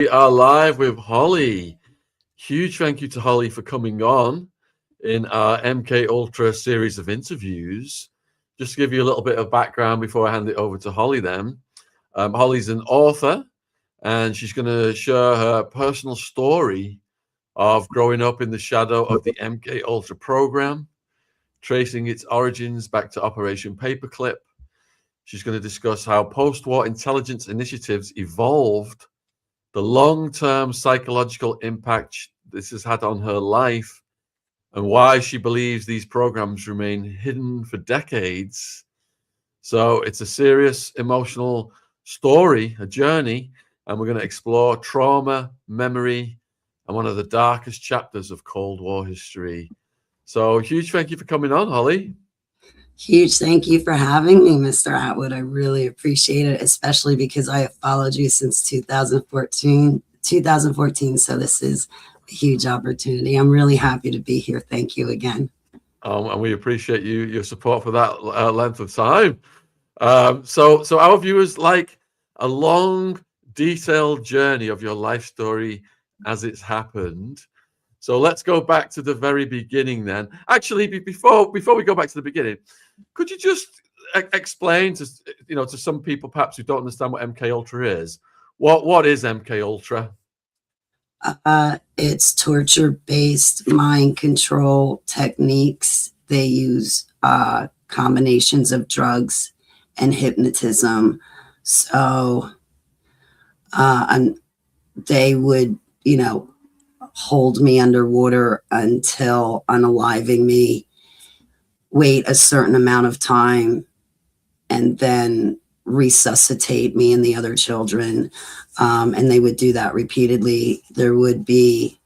We are live with Holly. Huge thank you to Holly for coming on in our MKUltra series of interviews. Just to give you a little bit of background before I hand it over to Holly then. Holly's an author, and she's going to share her personal story of growing up in the shadow of the MKUltra program, tracing its origins back to Operation Paperclip. She's going to discuss how post-war intelligence initiatives evolved, the long-term psychological impact this has had on her life, and why she believes these programs remain hidden for decades. So it's a serious emotional story, a journey, and we're going to explore trauma, memory, and one of the darkest chapters of Cold War history. So huge thank you for coming on, Holly. Huge thank you for having me, Mr. Attwood. I really appreciate it, especially because I have followed you since 2014. So this is a huge opportunity. I'm really happy to be here. Thank you again. And we appreciate your support for that length of time. So our viewers like a long, detailed journey of your life story as it's happened. So let's go back to the very beginning then. Actually, before we go back to the beginning, could you just explain to some people perhaps who don't understand what MKUltra is? What is MKUltra? It's torture-based mind control techniques. They use combinations of drugs and hypnotism. So and they would, hold me underwater until unaliving me, wait a certain amount of time, and then resuscitate me and the other children. And they would do that repeatedly. There would be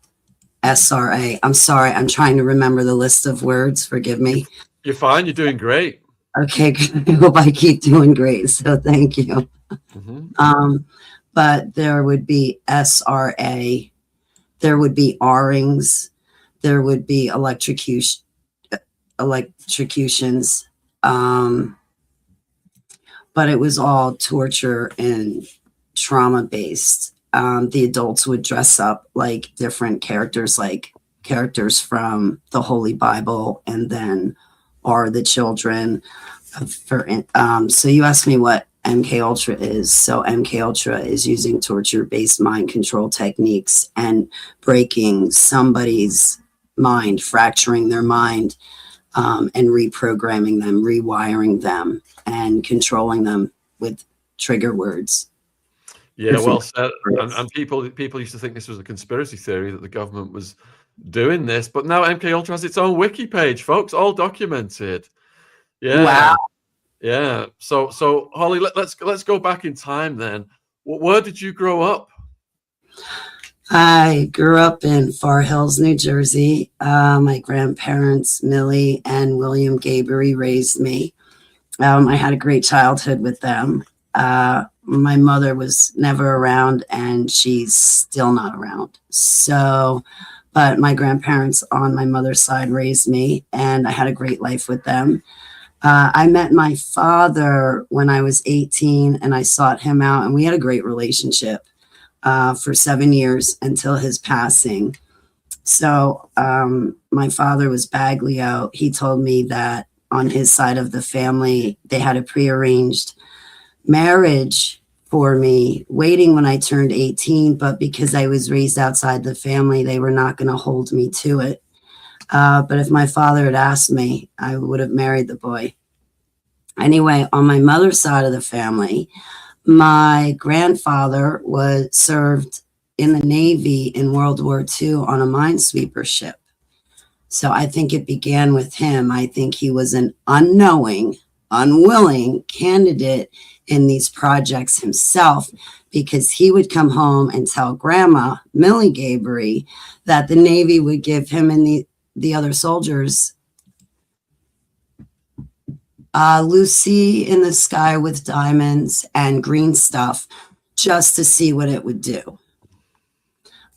SRA. I'm sorry, I'm trying to remember the list of words. Forgive me. You're fine. You're doing great. Okay, good. I hope I keep doing great. So thank you. Mm-hmm. But there would be SRA. There would be R-ings. There would be electrocutions. But it was all torture and trauma based. The adults would dress up like different characters, like characters from the Holy Bible, and then are the children. So you asked me what MKUltra is. So MKUltra is using torture-based mind control techniques and breaking somebody's mind, fracturing their mind, and reprogramming them, rewiring them, and controlling them with trigger words. Yeah, well said. And people used to think this was a conspiracy theory that the government was doing this, but now MKUltra has its own wiki page, folks, all documented. Yeah. Wow. Yeah. So Holly, let's go back in time then. Where did you grow up? I grew up in Far Hills, New Jersey. My grandparents, Millie and William Gabery, raised me. I had a great childhood with them. My mother was never around, and she's still not around. But my grandparents on my mother's side raised me, and I had a great life with them. I met my father when I was 18, and I sought him out, and we had a great relationship for 7 years until his passing. So my father was Baglio. He told me that on his side of the family, they had a prearranged marriage for me, waiting when I turned 18, but because I was raised outside the family, they were not going to hold me to it. But if my father had asked me, I would have married the boy. Anyway, on my mother's side of the family, my grandfather served in the Navy in World War II on a minesweeper ship. So I think it began with him. I think he was an unknowing, unwilling candidate in these projects himself, because he would come home and tell Grandma, Millie Gabery, that the Navy would give him and the other soldiers Lucy in the Sky with Diamonds and green stuff just to see what it would do.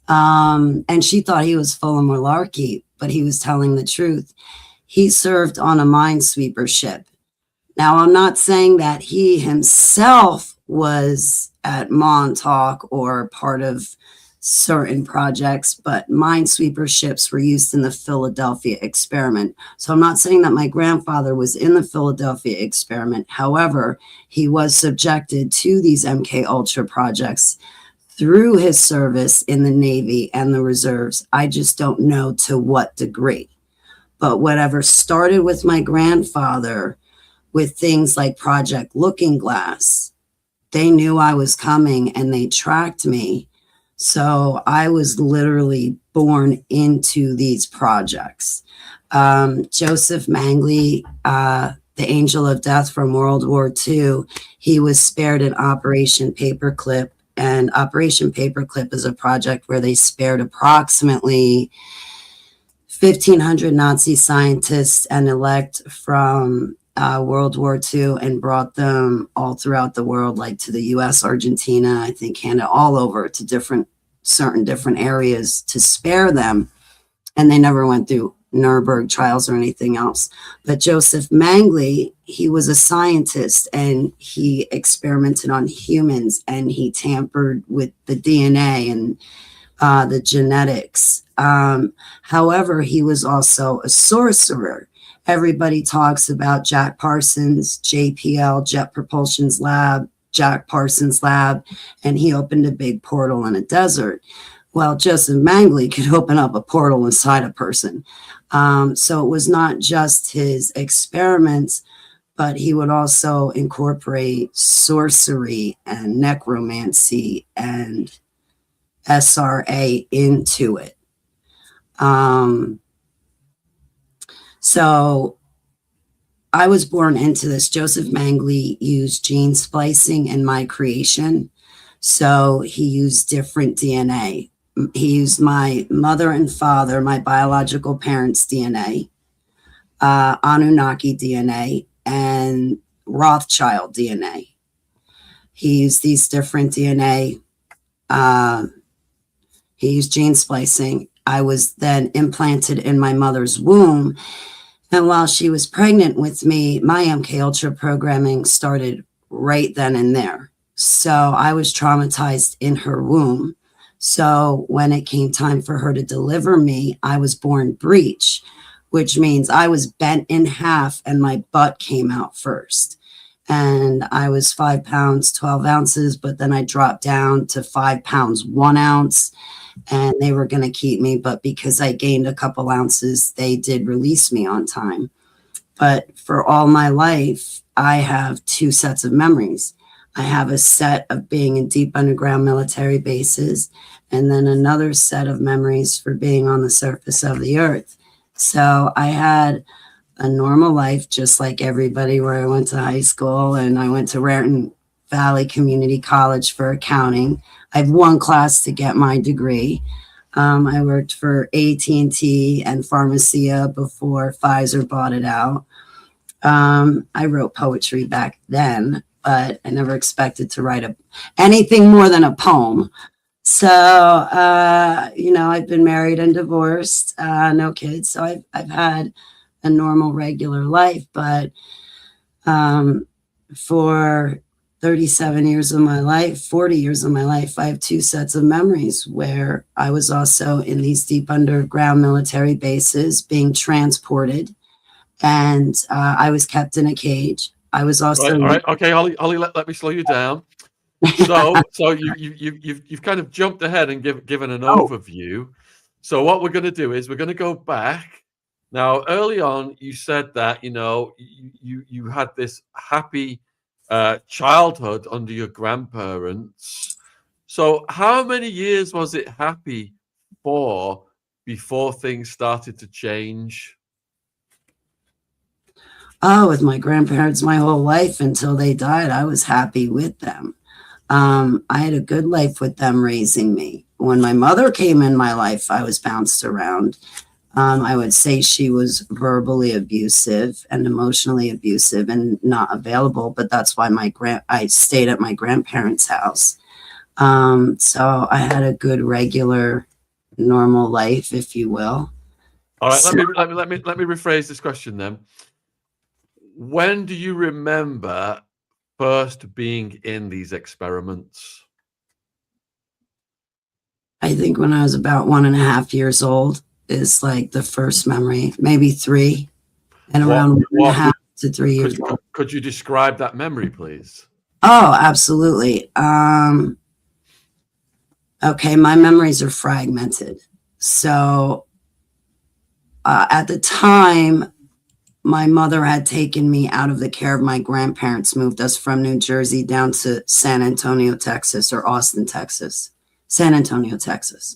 And she thought he was full of malarkey, but he was telling the truth. He served on a minesweeper ship. Now, I'm not saying that he himself was at Montauk or part of certain projects, but minesweeper ships were used in the Philadelphia experiment. So I'm not saying that my grandfather was in the Philadelphia experiment. However, he was subjected to these MKUltra projects through his service in the Navy and the reserves. I just don't know to what degree. But whatever started with my grandfather with things like Project Looking Glass, they knew I was coming and they tracked me. So I was literally born into these projects. Joseph Mangley, the angel of death from World War II, he was spared in Operation Paperclip. And Operation Paperclip is a project where they spared approximately 1,500 Nazi scientists and elect from World War II and brought them all throughout the world, like to the US, Argentina, I think Canada, all over to certain different areas to spare them. And they never went through Nuremberg trials or anything else. But Joseph Mangley, he was a scientist and he experimented on humans and he tampered with the DNA and the genetics. However, he was also a sorcerer. Everybody talks about Jack Parsons, JPL, Jet Propulsion's lab, Jack Parsons' lab, and he opened a big portal in a desert. Well, Joseph Mangley could open up a portal inside a person. So it was not just his experiments, but he would also incorporate sorcery and necromancy and SRA into it. So I was born into this. Joseph Mangley used gene splicing in my creation. So he used different DNA. He used my mother and father, my biological parents' DNA, Anunnaki DNA, and Rothschild DNA. He used these different DNA. He used gene splicing. I was then implanted in my mother's womb. And while she was pregnant with me, my MKUltra programming started right then and there. So I was traumatized in her womb. So when it came time for her to deliver me, I was born breech, which means I was bent in half and my butt came out first. And I was 5 pounds, 12 ounces, but then I dropped down to 5 pounds, 1 ounce. And they were going to keep me, but because I gained a couple ounces, they did release me on time. But for all my life, I have 2 sets of memories. I have a set of being in deep underground military bases, and then another set of memories for being on the surface of the earth. So I had a normal life, just like everybody, where I went to high school and I went to Raritan Valley Community College for accounting. I have 1 class to get my degree. I worked for AT&T and Pharmacia before Pfizer bought it out. I wrote poetry back then, but I never expected to write anything more than a poem. So, I've been married and divorced, no kids. So I've had a normal, regular life, but for 37 years of my life, 40 years of my life, I have 2 sets of memories where I was also in these deep underground military bases being transported, and I was kept in a cage. I was also all right. Okay, Holly, let me slow you down. So you've kind of jumped ahead and given an overview. So what we're going to do is we're going to go back. Now, early on, you said that you had this happy childhood under your grandparents. So how many years was it happy for before things started to change? with my grandparents my whole life until they died. I was happy with them. I had a good life with them raising me. When my mother came in my life, I was bounced around. I would say she was verbally abusive and emotionally abusive and not available, but that's why I stayed at my grandparents' house. So I had a good, regular, normal life, if you will. All right, let me rephrase this question then. When do you remember first being in these experiments? I think when I was about 1.5 years old is like the first memory, maybe 3, and around 1.5 to 3 years old. Could you describe that memory, please? Oh, absolutely. Okay, my memories are fragmented. So at the time, my mother had taken me out of the care of my grandparents, moved us from New Jersey down to San Antonio, Texas, or Austin, Texas. San Antonio, Texas.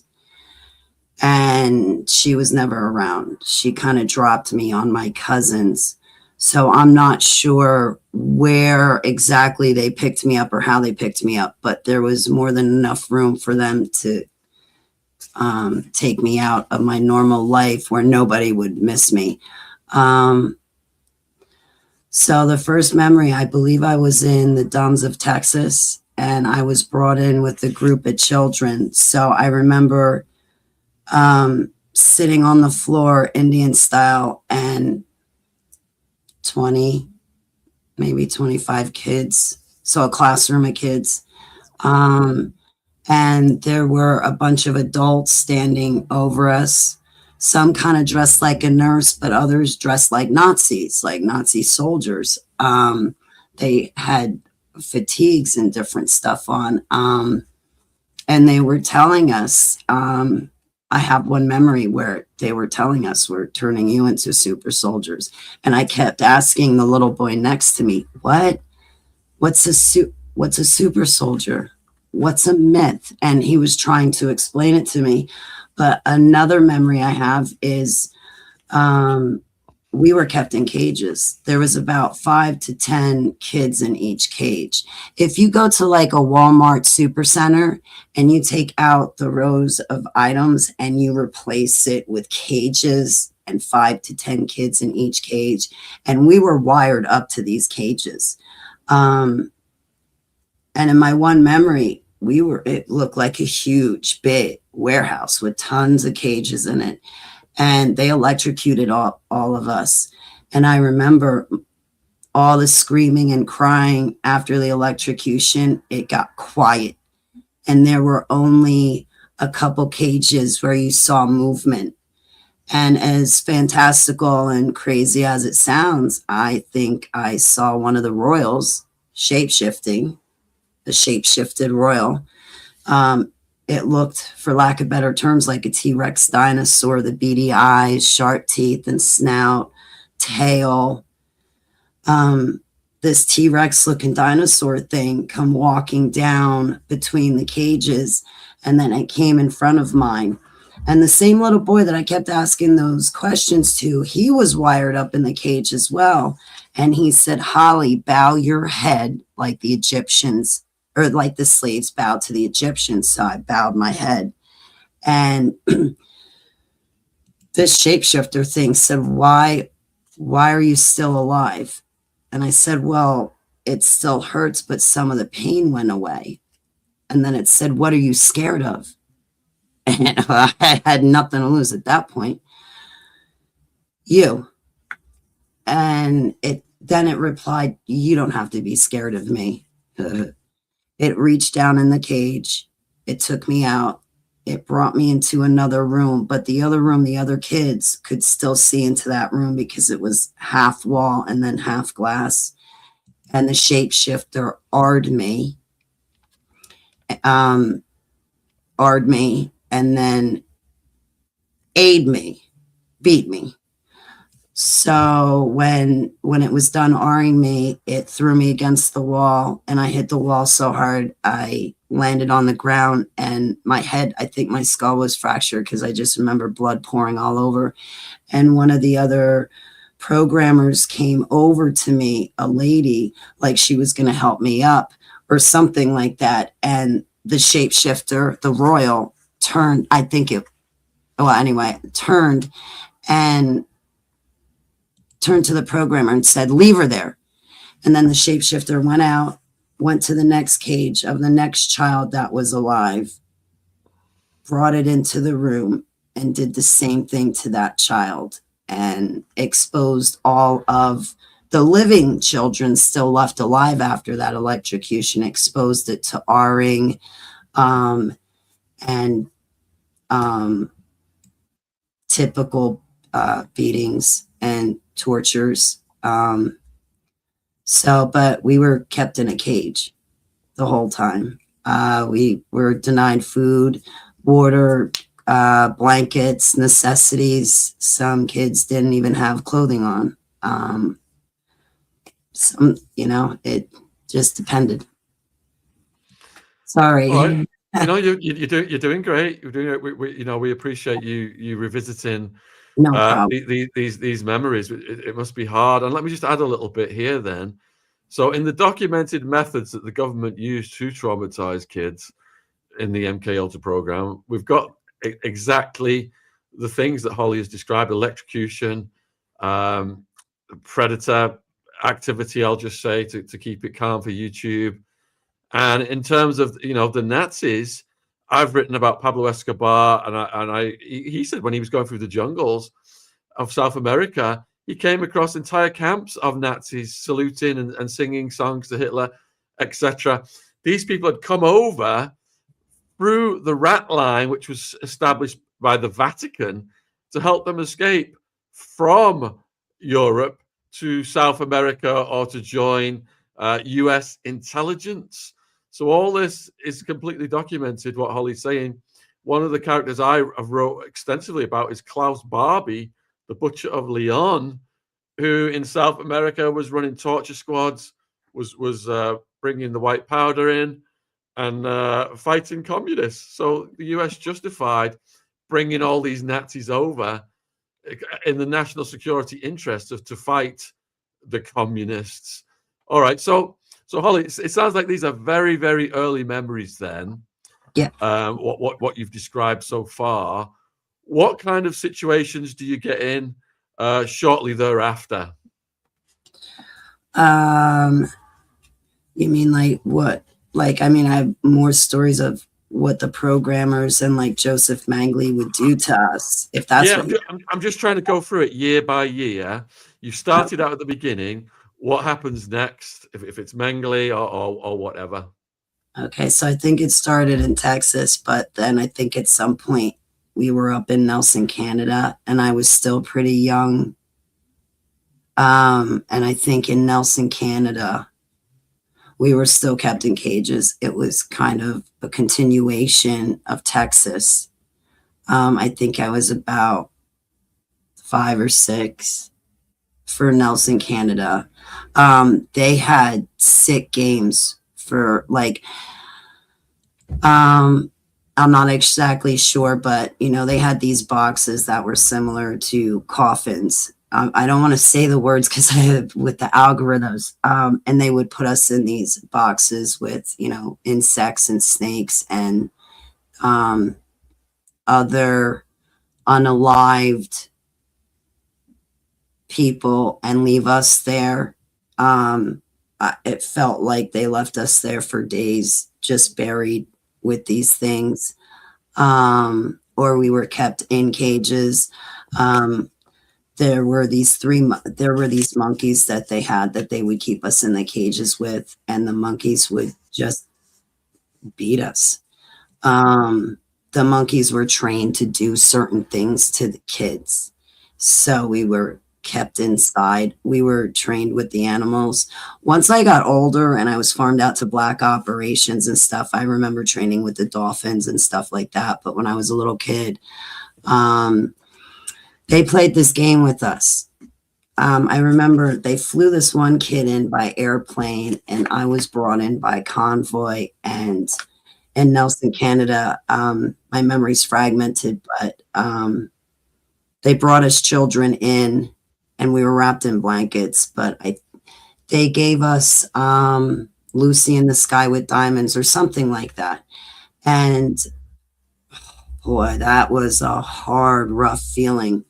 And she was never around. She kind of dropped me on my cousins. So I'm not sure where exactly they picked me up or how they picked me up, but there was more than enough room for them to take me out of my normal life where nobody would miss me. So the first memory, I believe I was in the Dums of Texas, and I was brought in with a group of children. So I remember sitting on the floor, Indian style, and 20, maybe 25 kids. So a classroom of kids. And there were a bunch of adults standing over us. Some kind of dressed like a nurse, but others dressed like Nazis, like Nazi soldiers. They had fatigues and different stuff on. And they were telling us, I have one memory where they were telling us, we're turning you into super soldiers. And I kept asking the little boy next to me, what's a super soldier? What's a myth? And he was trying to explain it to me. But another memory I have is we were kept in cages. There was about 5 to 10 kids in each cage. If you go to like a Walmart supercenter and you take out the rows of items and you replace it with cages and 5 to 10 kids in each cage, and we were wired up to these cages. And in my one memory, it looked like a huge, big warehouse with tons of cages in it. And they electrocuted all of us. And I remember all the screaming and crying after the electrocution. It got quiet. And there were only a couple cages where you saw movement. And as fantastical and crazy as it sounds, I think I saw one of the royals shape-shifting, the shape-shifted royal. It looked, for lack of better terms, like a T-Rex dinosaur, the beady eyes, sharp teeth and snout, tail. This T-Rex looking dinosaur thing come walking down between the cages, and then it came in front of mine. And the same little boy that I kept asking those questions to, he was wired up in the cage as well. And he said, Holly, bow your head like the Egyptians, or like the slaves bowed to the Egyptians. So I bowed my head. And this shapeshifter thing said, why are you still alive? And I said, well, it still hurts, but some of the pain went away. And then it said, what are you scared of? And I had nothing to lose at that point. You. And then it replied, you don't have to be scared of me. It reached down in the cage. It took me out. It brought me into another room, but the other room, the other kids could still see into that room because it was half wall and then half glass. And the shapeshifter R'd me, and then aid me, beat me. So when it was done R'ing me, it threw me against the wall, and I hit the wall so hard I landed on the ground, and my head, I think my skull was fractured because I just remember blood pouring all over. And one of the other programmers came over to me, a lady, like she was going to help me up or something like that. And the shapeshifter, the royal, turned, turned to the programmer and said, leave her there. And then the shapeshifter went out, went to the next cage of the next child that was alive, brought it into the room, and did the same thing to that child and exposed all of the living children still left alive after that electrocution exposed it to R-ing and typical beatings and tortures. But we were kept in a cage the whole time. We were denied food, water, blankets, necessities. Some kids didn't even have clothing on. Some, it just depended. Sorry. All right. You're doing great. You're doing it. We appreciate you revisiting No problem. these memories. It must be hard. And let me just add a little bit here then. So in the documented methods that the government used to traumatize kids in the MKUltra program, we've got exactly the things that Holly has described: electrocution, predator activity, I'll just say, to keep it calm for YouTube. And in terms of the Nazis, I've written about Pablo Escobar, and he said when he was going through the jungles of South America, he came across entire camps of Nazis saluting and singing songs to Hitler, etc. These people had come over through the rat line, which was established by the Vatican, to help them escape from Europe to South America or to join US intelligence. So all this is completely documented, what Holly's saying. One of the characters I wrote extensively about is Klaus Barbie, the Butcher of Leon, who in South America was running torture squads, was bringing the white powder in and fighting communists. So the US justified bringing all these Nazis over in the national security interest to fight the communists. All right, so Holly, it sounds like these are very, very early memories then. Yeah. What you've described so far. What kind of situations do you get in shortly thereafter? You mean like what? Like, I mean, I have more stories of what the programmers and like Joseph Mengele would do to us. If that's I'm just trying to go through it year by year. You started out at the beginning. What happens next? If it's Mengele or whatever. Okay, so I think it started in Texas, but then I think at some point we were up in Nelson, Canada, and I was still pretty young. And I think in Nelson, Canada, we were still kept in cages. It was kind of a continuation of Texas. I think I was about 5 or 6 for Nelson, Canada. They had sick games for like, I'm not exactly sure, but they had these boxes that were similar to coffins. I don't want to say the words because I have with the algorithms, and they would put us in these boxes with insects and snakes and other unalived people and leave us there. It felt like they left us there for days, just buried with these things, or we were kept in cages. There were these monkeys that they had that they would keep us in the cages with, and the monkeys would just beat us. The monkeys were trained to do certain things to the kids, so we were kept inside. We were trained with the animals. Once I got older and I was farmed out to black operations and stuff, I remember training with the dolphins and stuff like that. But when I was a little kid, they played this game with us. I remember they flew this one kid in by airplane, and I was brought in by convoy. And in Nelson, Canada, my memory's fragmented, but they brought us children in, and we were wrapped in blankets. But they gave us Lucy in the Sky with Diamonds or something like that. And boy, that was a hard, rough feeling.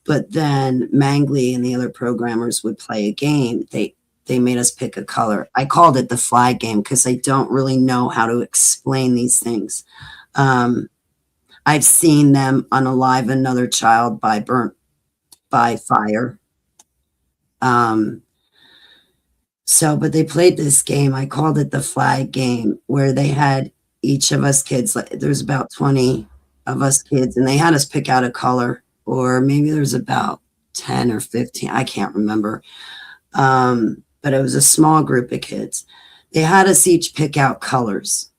But then Mengele and the other programmers would play a game. They made us pick a color. I called it the flag game because I don't really know how to explain these things. I've seen them unalive another child by fire. So, but they played this game. I called it the flag game, where they had each of us kids, like there's about 20 of us kids, and they had us pick out a color, or maybe there's about 10 or 15. I can't remember. But it was a small group of kids. They had us each pick out colors.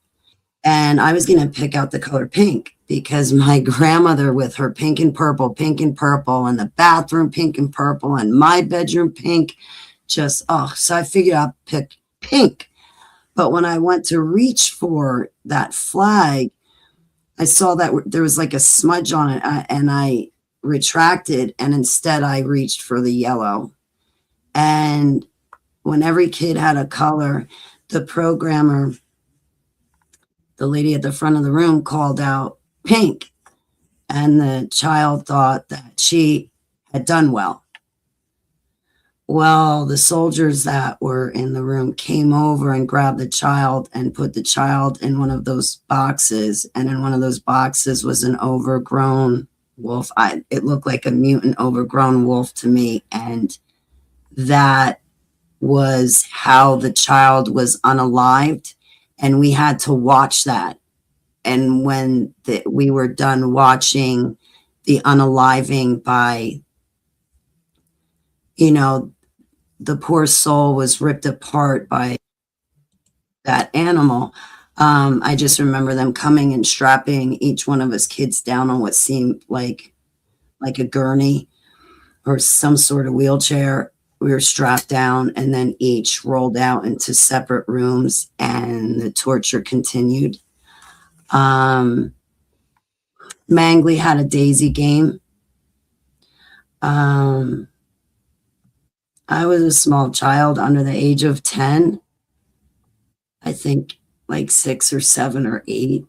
And I was going to pick out the color pink because my grandmother, with her pink and purple, and the bathroom pink and purple, and my bedroom pink, just, oh, so I figured I'd pick pink. But when I went to reach for that flag, I saw that there was like a smudge on it, and I retracted, and instead I reached for the yellow. And when every kid had a color, the programmer, the lady at the front of the room, called out pink, and the child thought that she had done well. Well, the soldiers that were in the room came over and grabbed the child and put the child in one of those boxes. And in one of those boxes was an overgrown wolf. It looked like a mutant overgrown wolf to me. And that was how the child was unalived. And we had to watch that. And when we were done watching the unaliving by, the poor soul was ripped apart by that animal. I just remember them coming and strapping each one of us kids down on what seemed like a gurney or some sort of wheelchair. We were strapped down and then each rolled out into separate rooms, and the torture continued. Mangley had a daisy game. I was a small child under the age of 10. I think like 6 or 7 or 8.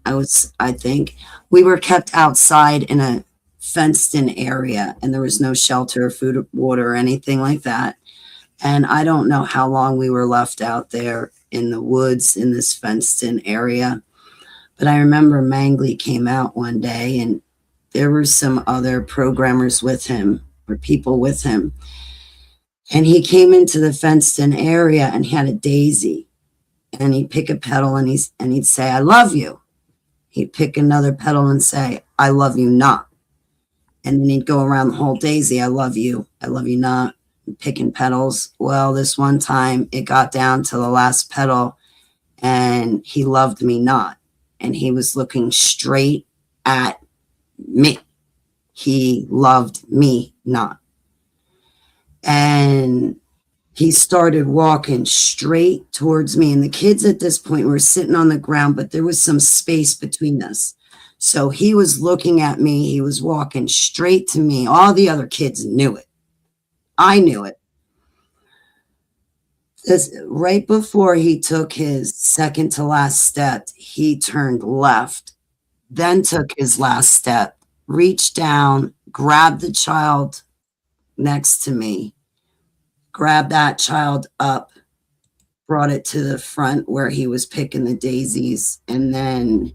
I think we were kept outside in a fenced in area, and there was no shelter, food, or water, or anything like that. And I don't know how long we were left out there in the woods in this fenced in area. But I remember Mangley came out one day, and there were some other programmers with him, or people with him. And he came into the fenced in area and he had a daisy, and he'd pick a petal and he'd say, "I love you." He'd pick another petal and say, "I love you not." And then he'd go around the whole daisy, "I love you not," picking petals. Well, this one time it got down to the last petal, and he loved me not. And he was looking straight at me. He loved me not. And he started walking straight towards me. And the kids at this point were sitting on the ground, but there was some space between us. So he was looking at me. He was walking straight to me. All the other kids knew it. I knew it. Right before he took his second to last step, he turned left, then took his last step, reached down, grabbed the child next to me, grabbed that child up, brought it to the front where he was picking the daisies, and then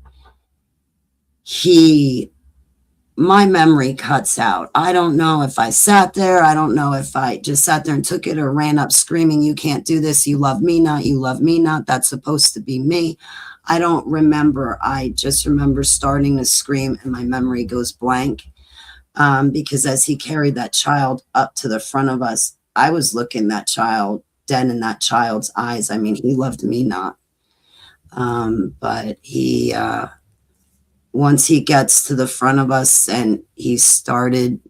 my memory cuts out. I don't know if I sat there. I don't know if I just sat there and took it or ran up screaming, "You can't do this. You love me not. You love me not. That's supposed to be me." I don't remember. I just remember starting to scream, and my memory goes blank. Because as he carried that child up to the front of us, I was looking that child dead in that child's eyes. I mean, he loved me not. But once he gets to the front of us and he started,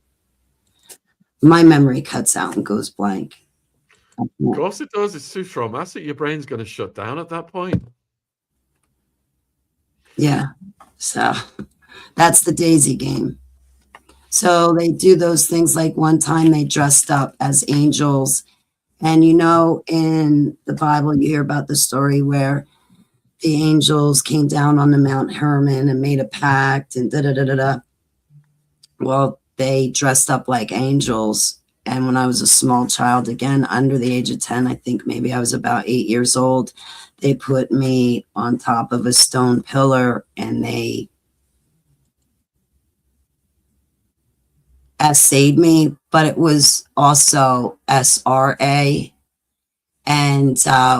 my memory cuts out and goes blank. Of course it does. It's too traumatic. Your brain's going to shut down at that point. Yeah. So that's the daisy game. So they do those things, like one time they dressed up as angels. And in the Bible, you hear about the story where the angels came down on the Mount Hermon and made a pact and da-da-da-da-da. Well, they dressed up like angels. And when I was a small child, again, under the age of 10, I think maybe I was about 8 years old, they put me on top of a stone pillar and they essayed me, but it was also SRA. And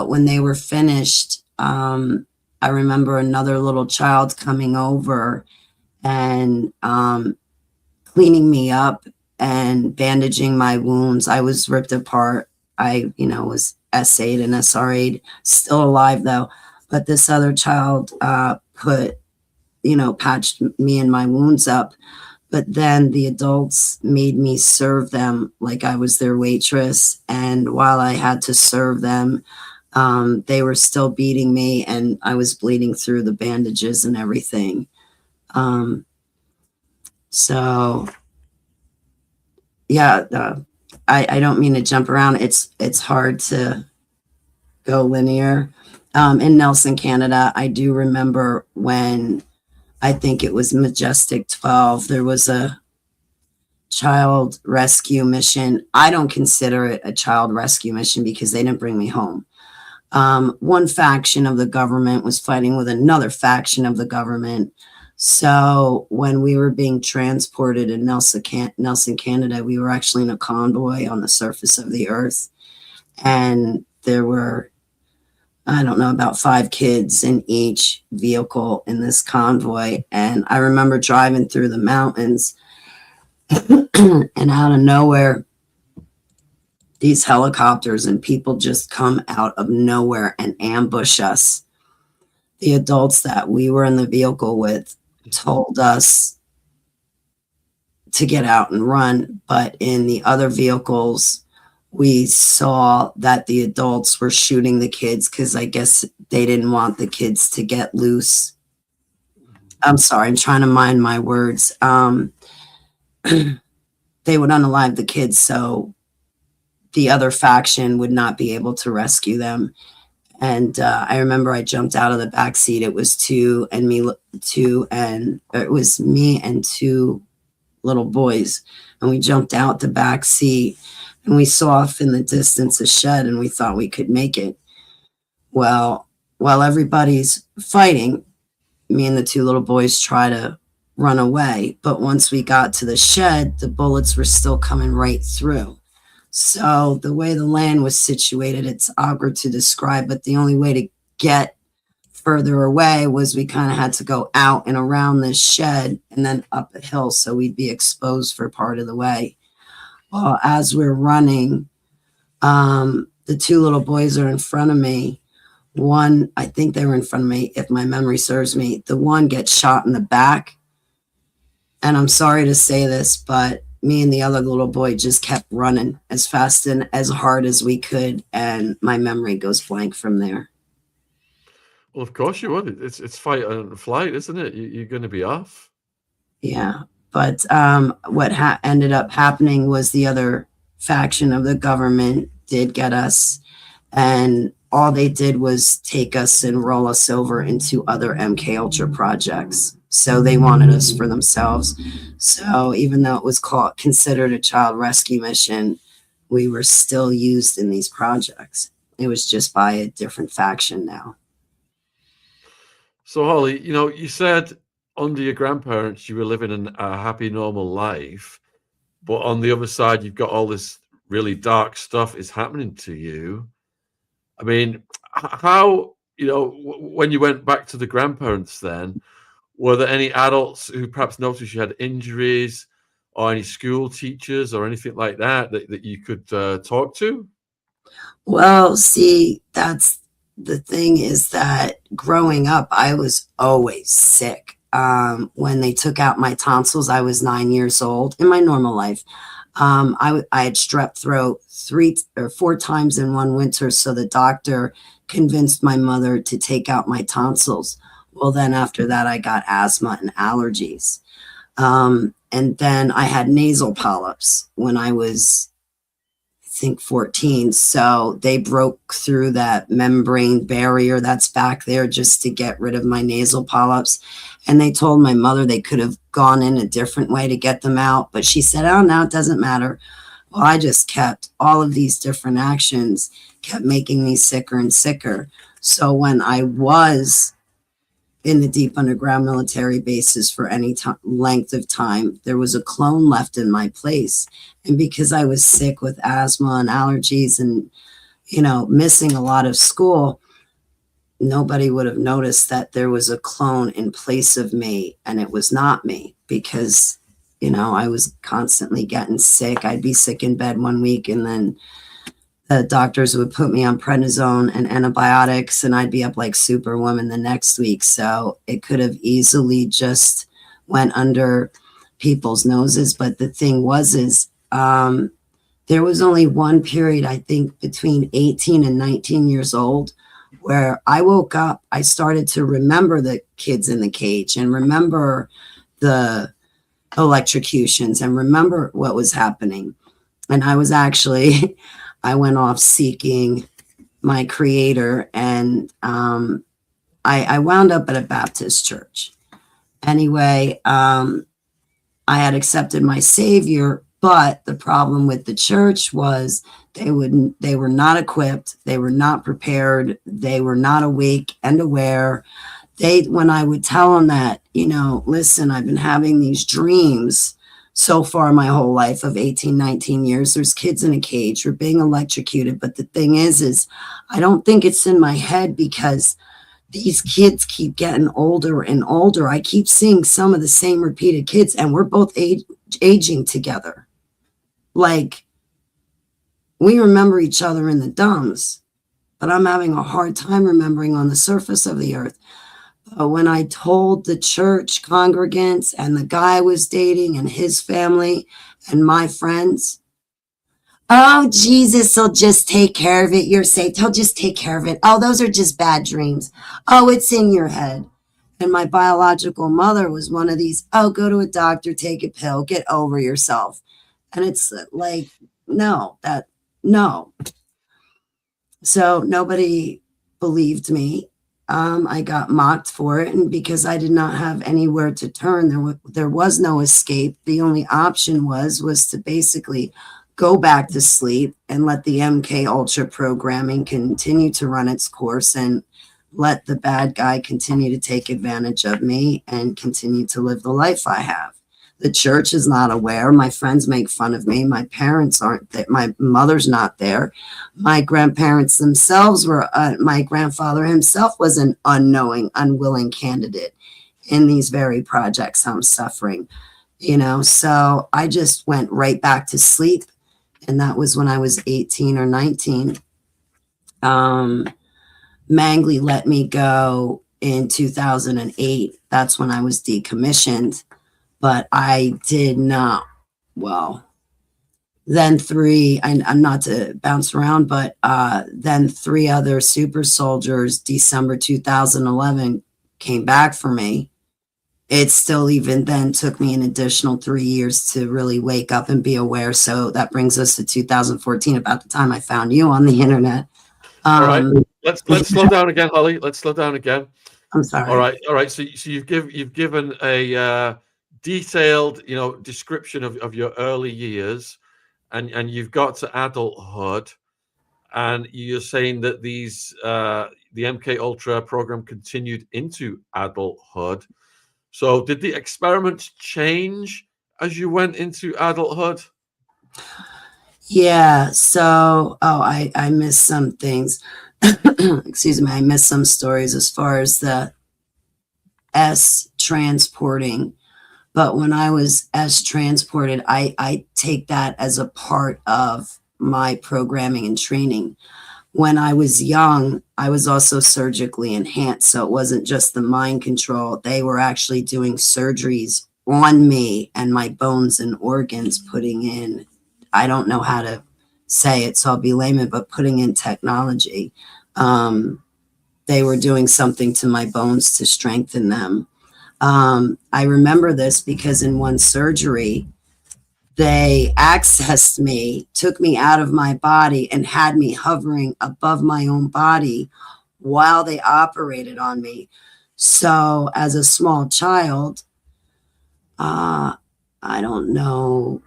when they were finished, I remember another little child coming over and cleaning me up and bandaging my wounds. I was ripped apart. I, was SA'd and SRA'd, still alive though. But this other child patched me and my wounds up. But then the adults made me serve them like I was their waitress. And while I had to serve them, they were still beating me and I was bleeding through the bandages and everything. So yeah, I don't mean to jump around. It's hard to go linear. In Nelson, Canada, I do remember when I think it was Majestic 12, there was a child rescue mission. I don't consider it a child rescue mission because they didn't bring me home. One faction of the government was fighting with another faction of the government. So when we were being transported in Nelson, Canada, we were actually in a convoy on the surface of the earth. And there were, I don't know, about 5 kids in each vehicle in this convoy. And I remember driving through the mountains and out of nowhere, these helicopters and people just come out of nowhere and ambush us. The adults that we were in the vehicle with told us to get out and run, but in the other vehicles, we saw that the adults were shooting the kids because I guess they didn't want the kids to get loose. I'm sorry, I'm trying to mind my words. They would unalive the kids so the other faction would not be able to rescue them. And I remember I jumped out of the back seat. It was me and 2 little boys, and we jumped out the back seat and we saw off in the distance a shed and we thought we could make it. Well, while everybody's fighting, me and the 2 little boys try to run away. But once we got to the shed, the bullets were still coming right through. So the way the land was situated, it's awkward to describe, but the only way to get further away was we kind of had to go out and around this shed and then up a hill. So we'd be exposed for part of the way. Well, as we're running, the 2 little boys are in front of me. One, I think they were in front of me, if my memory serves me. The one gets shot in the back. And I'm sorry to say this, but me and the other little boy just kept running as fast and as hard as we could. And my memory goes blank from there. Well, of course you would. It's fight and flight, isn't it? You're going to be off. Yeah. But what ended up happening was the other faction of the government did get us. And all they did was take us and roll us over into other MKUltra projects. So they wanted us for themselves. So even though it was considered a child rescue mission, we were still used in these projects. It was just by a different faction now. So Holly, you said under your grandparents you were living a happy, normal life, but on the other side you've got all this really dark stuff is happening to you. I mean, how, when you went back to the grandparents then, were there any adults who perhaps noticed you had injuries or any school teachers or anything like that you could talk to? Well, see, that's the thing, is that growing up, I was always sick. When they took out my tonsils, I was 9 years old in my normal life. I had strep throat 3 or 4 times in one winter. So the doctor convinced my mother to take out my tonsils. Well, then after that, I got asthma and allergies. And then I had nasal polyps when I was, I think, 14. So they broke through that membrane barrier that's back there just to get rid of my nasal polyps. And they told my mother they could have gone in a different way to get them out. But she said, oh, no, it doesn't matter. Well, I just kept all of these different actions, kept making me sicker and sicker. So when I was in the deep underground military bases for any length of time, there was a clone left in my place. And because I was sick with asthma and allergies and missing a lot of school, nobody would have noticed that there was a clone in place of me, and it was not me, because I was constantly getting sick. I'd be sick in bed one week, and then the doctors would put me on prednisone and antibiotics, and I'd be up like Superwoman the next week. So it could have easily just went under people's noses. But the thing is there was only one period, I think, between 18 and 19 years old, where I woke up, I started to remember the kids in the cage and remember the electrocutions and remember what was happening. And I was actually, I went off seeking my creator, and I wound up at a Baptist church. Anyway, I had accepted my Savior, but the problem with the church was they were not equipped, they were not prepared, they were not awake and aware. When I would tell them that, listen, I've been having these dreams so far my whole life of 18, 19 years. There's kids in a cage, we're being electrocuted. But the thing is I don't think it's in my head, because these kids keep getting older and older. I keep seeing some of the same repeated kids, and we're both aging together. Like, we remember each other in the dums, but I'm having a hard time remembering on the surface of the earth. But when I told the church congregants and the guy I was dating and his family and my friends, oh, Jesus will just take care of it. You're safe. He'll just take care of it. Oh, those are just bad dreams. Oh, it's in your head. And my biological mother was one of these, oh, go to a doctor, take a pill, get over yourself. And it's like, no. So nobody believed me. I got mocked for it, and because I did not have anywhere to turn, there was no escape. The only option was to basically go back to sleep and let the MKUltra programming continue to run its course, and let the bad guy continue to take advantage of me and continue to live the life I have. The church is not aware. My friends make fun of me. My parents aren't there. My mother's not there. My grandparents themselves were, my grandfather himself was an unknowing, unwilling candidate in these very projects I'm suffering, So I just went right back to sleep. And that was when I was 18 or 19. Mangley let me go in 2008. That's when I was decommissioned. But I did not, then I'm not to bounce around, but then 3 other super soldiers, December 2011, came back for me. It still even then took me an additional 3 years to really wake up and be aware. So that brings us to 2014, about the time I found you on the internet. All right, let's slow down again, Holly. Let's slow down again. I'm sorry. All right. So you've given a detailed, description of your early years, and you've got to adulthood, and you're saying that the MKUltra program continued into adulthood. So did the experiments change as you went into adulthood? Yeah. So, I missed some things. Excuse me. I missed some stories as far as the S transporting. But when I was S transported, I take that as a part of my programming and training. When I was young, I was also surgically enhanced. So it wasn't just the mind control. They were actually doing surgeries on me and my bones and organs, putting in, I don't know how to say it, so I'll be layman, but putting in technology. They were doing something to my bones to strengthen them. I remember this because in one surgery, they accessed me, took me out of my body, and had me hovering above my own body while they operated on me. So as a small child, I don't know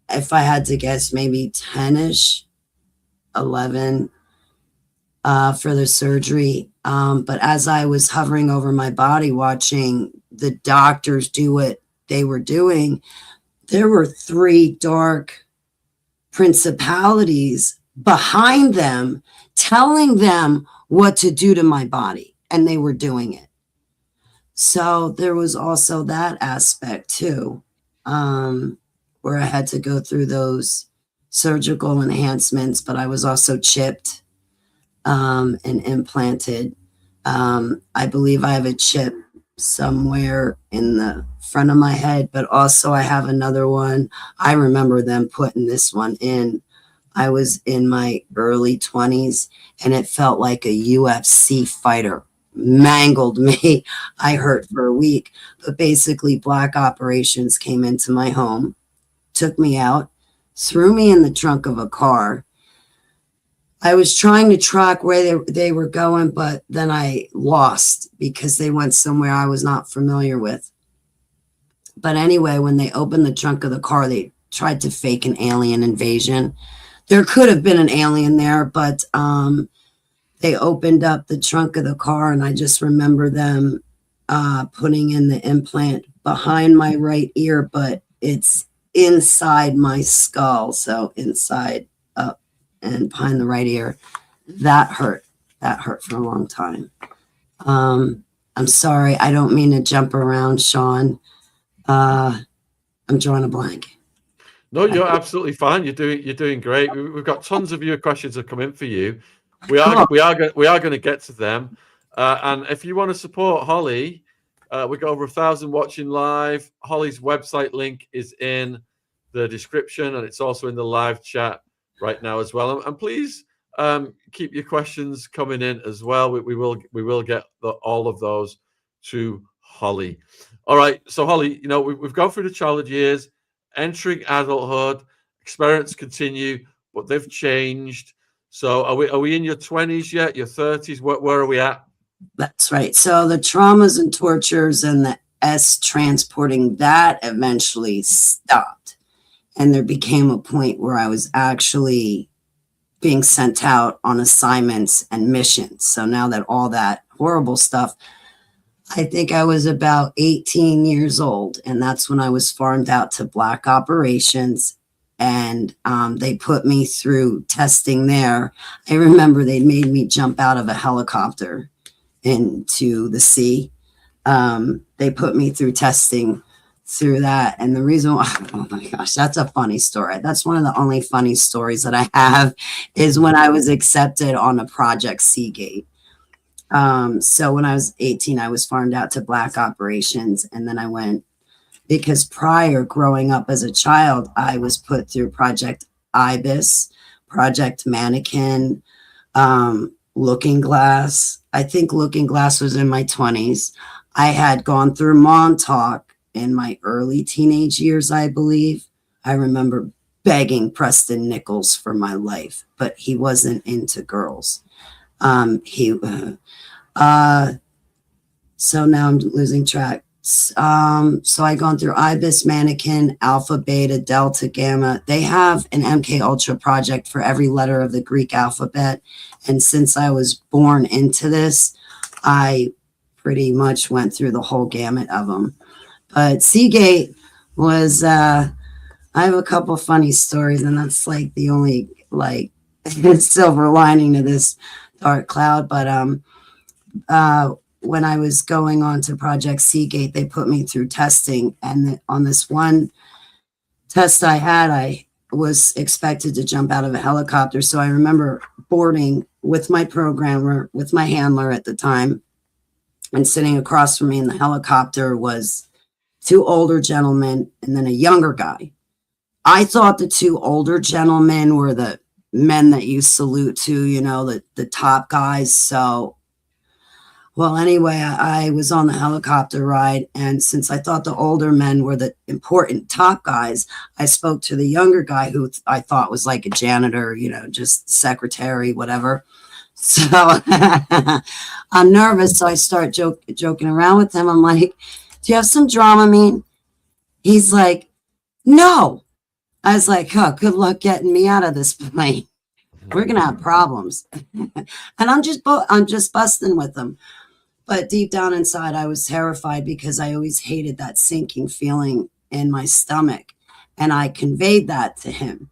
if I had to guess, maybe 10-ish, 11 for the surgery. But as I was hovering over my body, watching the doctors do what they were doing, there were 3 dark principalities behind them, telling them what to do to my body, and they were doing it. So there was also that aspect too, where I had to go through those surgical enhancements, but I was also chipped and implanted. I believe I have a chip somewhere in the front of my head, but also I have another one. I remember them putting this one in. I was in my early 20s, and it felt like a UFC fighter mangled me. I hurt for a week, but basically Black Operations came into my home, took me out, threw me in the trunk of a car. I was trying to track where they were going, but then I lost because they went somewhere I was not familiar with. But anyway, when they opened the trunk of the car, they tried to fake an alien invasion. There could have been an alien there, but they opened up the trunk of the car, and I just remember them putting in the implant behind my right ear, but it's inside my skull. So inside up and behind the right ear. That hurt. That hurt for a long time. I'm sorry. I don't mean to jump around, Shaun. I'm drawing a blank. No, you're absolutely fine. You're doing great. We've got tons of your questions that come in for you. We are going to get to them. And if you want to support Holly, we got over 1,000 watching live. Holly's website link is in the description, and it's also in the live chat right now as well. And please keep your questions coming in as well. We will get all of those to Holly. All right. So Holly, you know, we've gone through the childhood years, entering adulthood, experiments continue, but they've changed. So are we in your 20s yet? Your 30s? Where are we at? That's right. So the traumas and tortures and the transporting, that eventually stopped. And there became a point where I was actually being sent out on assignments and missions. So now that all that horrible stuff, I think I was about 18 years old, and that's when I was farmed out to Black Operations, and they put me through testing there. I remember they made me jump out of a helicopter into the sea. They put me through testing through that, and the reason why, oh my gosh, that's a funny story. That's one of the only funny stories that I have, is when I was accepted on a Project Seagate. So when I was 18, I was farmed out to Black Operations, and then I went, because prior, growing up as a child, I was put through Project Ibis, Project Mannequin, Looking Glass. I think Looking Glass was in my 20s. I had gone through Montauk in my early teenage years, I believe. I remember begging Preston Nichols for my life, but he wasn't into girls. So now I'm losing track. So I gone through Ibis, Mannequin, Alpha, Beta, Delta, Gamma. They have an MKUltra project for every letter of the Greek alphabet. And since I was born into this, I pretty much went through the whole gamut of them. But Seagate was, I have a couple funny stories, and that's like the only like silver lining to this dark cloud. But when I was going on to Project Seagate, they put me through testing, and on this one test I had, I was expected to jump out of a helicopter. So I remember boarding with my programmer, with my handler at the time, and sitting across from me in the helicopter was 2 older gentlemen and then a younger guy. I thought the 2 older gentlemen were the men that you salute to, you know, the top guys. So, well, anyway, I was on the helicopter ride, and since I thought the older men were the important top guys, I spoke to the younger guy who I thought was like a janitor, you know, just secretary, whatever. So I'm nervous, so I start joking around with him. I'm like, do you have some Dramamine? He's like, no. I was like, oh, good luck getting me out of this plane. We're going to have problems. And I'm just busting with him. But deep down inside, I was terrified because I always hated that sinking feeling in my stomach. And I conveyed that to him.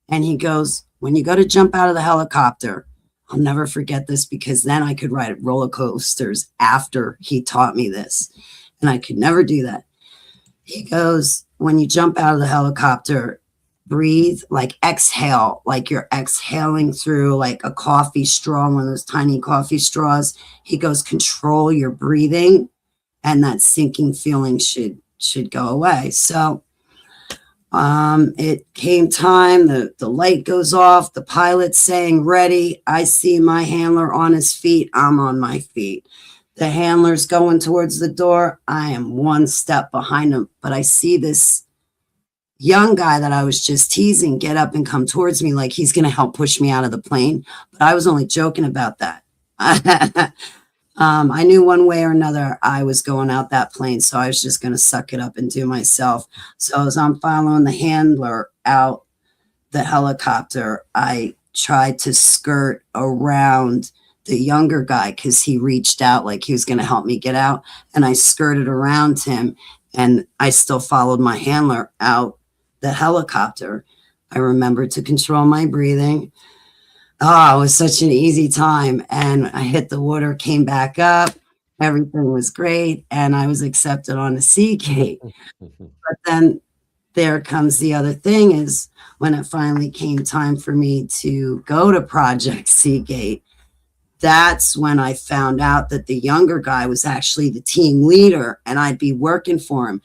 And he goes, when you go to jump out of the helicopter, I'll never forget this because then I could ride roller coasters after he taught me this. And I could never do that. He goes, when you jump out of the helicopter, breathe, like exhale, like you're exhaling through like a coffee straw, one of those tiny coffee straws. He goes, control your breathing, and that sinking feeling should go away. So it came time, the light goes off, the pilot's saying ready. I see my handler on his feet, I'm on my feet. The handler's going towards the door, I am one step behind him, but I see this young guy that I was just teasing get up and come towards me like he's going to help push me out of the plane, but I was only joking about that. I knew one way or another I was going out that plane, so I was just going to suck it up and do myself. So as I'm following the handler out the helicopter, I tried to skirt around the younger guy because he reached out like he was going to help me get out, and I skirted around him, and I still followed my handler out the helicopter. I remembered to control my breathing. Oh, it was such an easy time. And I hit the water, came back up. Everything was great. And I was accepted on the sea gate. But then there comes the other thing is when it finally came time for me to go to Project Seagate, that's when I found out that the younger guy was actually the team leader and I'd be working for him.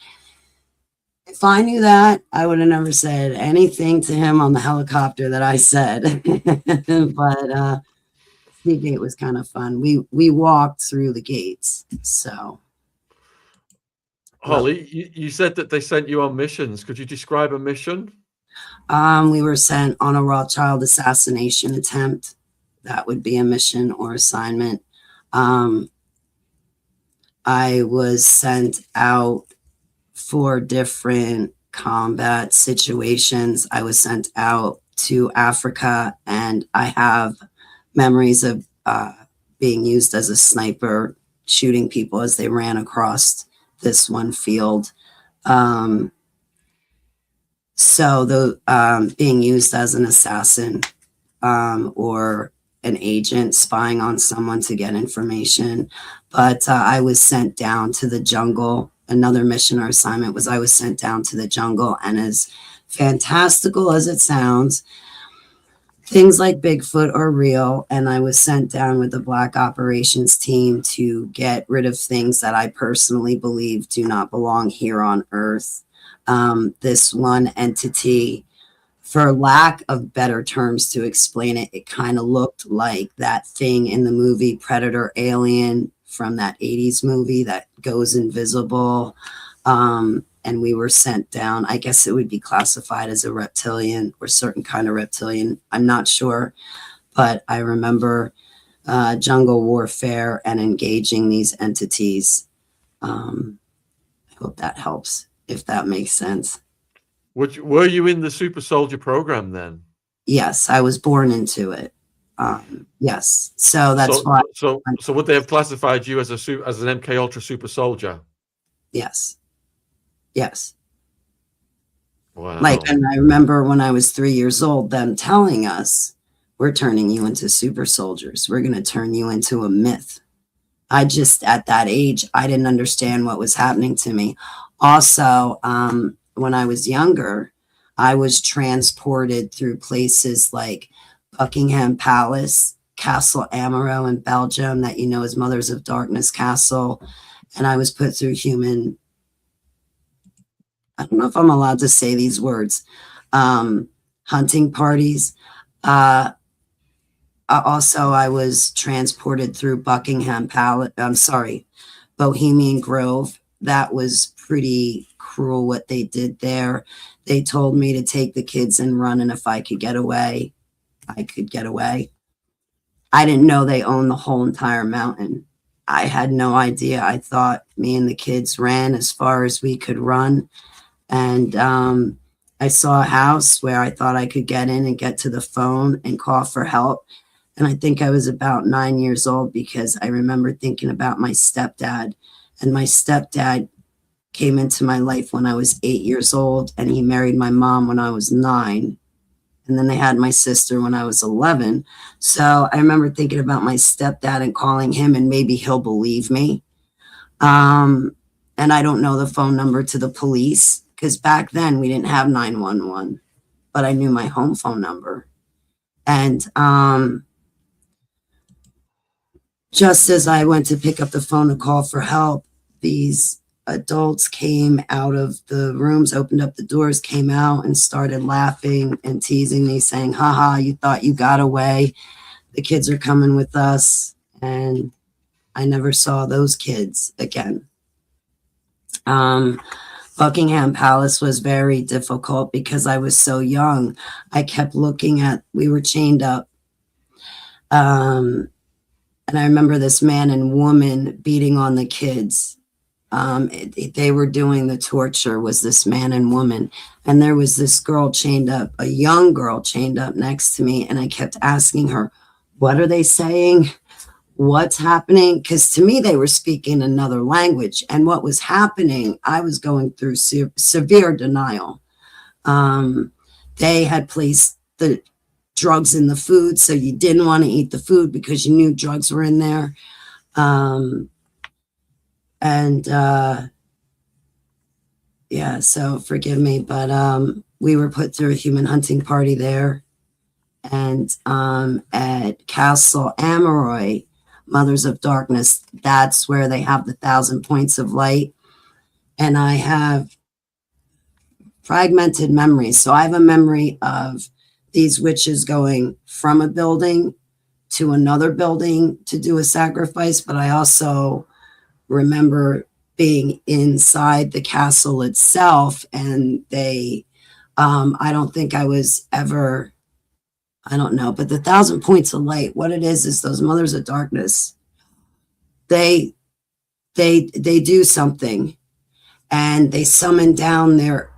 If I knew that, I would have never said anything to him on the helicopter that I said. But Seagate was kind of fun. We walked through the gates. So, Holly, you said that they sent you on missions. Could you describe a mission? We were sent on a Rothschild assassination attempt. That would be a mission or assignment. I was sent out for different combat situations. I was sent out to Africa, and I have memories of being used as a sniper, shooting people as they ran across this one field. So the being used as an assassin or an agent spying on someone to get information. But I was sent down to the jungle. Another mission or assignment was I was sent down to the jungle, and as fantastical as it sounds, things like Bigfoot are real, and I was sent down with the Black Operations team to get rid of things that I personally believe do not belong here on Earth. This one entity, for lack of better terms to explain it, it kind of looked like that thing in the movie Predator Alien from that 80s movie that goes invisible. And we were sent down. I guess it would be classified as a reptilian or certain kind of reptilian. I'm not sure, but I remember jungle warfare and engaging these entities. I hope that helps, if that makes sense. Were you in the Super Soldier program then? Yes, I was born into it. Yes, so that's why. So would they have classified you as an MKUltra Super Soldier? Yes. Yes. Wow. Like, and I remember when I was 3 years old, them telling us, we're turning you into super soldiers. We're going to turn you into a myth. I just, at that age, I didn't understand what was happening to me. Also, when I was younger, I was transported through places like Buckingham Palace, Castle Amaro in Belgium, that you know as Mothers of Darkness Castle. And I was put through human, I don't know if I'm allowed to say these words, hunting parties. Also, I was transported through Buckingham Palace. Bohemian Grove. That was pretty cruel what they did there. They told me to take the kids and run, and if I could get away, I could get away. I didn't know they owned the whole entire mountain. I had no idea. I thought me and the kids ran as far as we could run. And I saw a house where I thought I could get in and get to the phone and call for help. And I think I was about 9 years old because I remember thinking about my stepdad. And my stepdad came into my life when I was 8 years old, and he married my mom when I was 9. And then they had my sister when I was 11. So I remember thinking about my stepdad and calling him, and maybe he'll believe me. And I don't know the phone number to the police, because back then we didn't have 911, but I knew my home phone number. And just as I went to pick up the phone to call for help, these adults came out of the rooms, opened up the doors, came out and started laughing and teasing me, saying, haha, you thought you got away. The kids are coming with us. And I never saw those kids again. Buckingham Palace was very difficult because I was so young. I kept looking at, we were chained up. And I remember this man and woman beating on the kids. They were doing the torture, was this man and woman. And there was this girl chained up, a young girl chained up next to me. And I kept asking her, what are they saying? What's happening? Because to me, they were speaking another language. And what was happening, I was going through severe denial. They had placed the drugs in the food, so you didn't want to eat the food because you knew drugs were in there. Yeah, so forgive me, but we were put through a human hunting party there. And at Castle Ameroy, Mothers of Darkness, that's where they have the 1,000 points of light. And I have fragmented memories. So I have a memory of these witches going from a building to another building to do a sacrifice, but I also remember being inside the castle itself, and they, I don't think I was ever, I don't know, but the 1,000 points of light, what it is those Mothers of Darkness, they do something, and they summon down their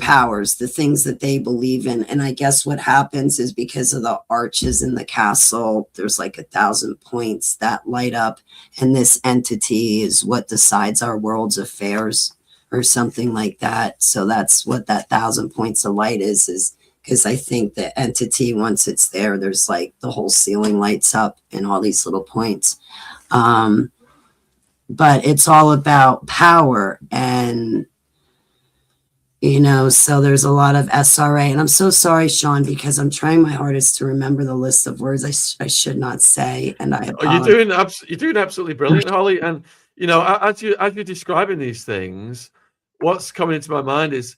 powers, the things that they believe in. And I guess what happens is, because of the arches in the castle, there's like 1,000 points that light up, and this entity is what decides our world's affairs or something like that. So that's what that 1,000 points of light is because I think the entity, once it's there, there's like the whole ceiling lights up and all these little points. But it's all about power, and so there's a lot of SRA. And I'm so sorry, Shaun, because I'm trying my hardest to remember the list of words I should not say. And I apologize. You're doing absolutely brilliant, Holly. And, as you're describing these things, what's coming into my mind is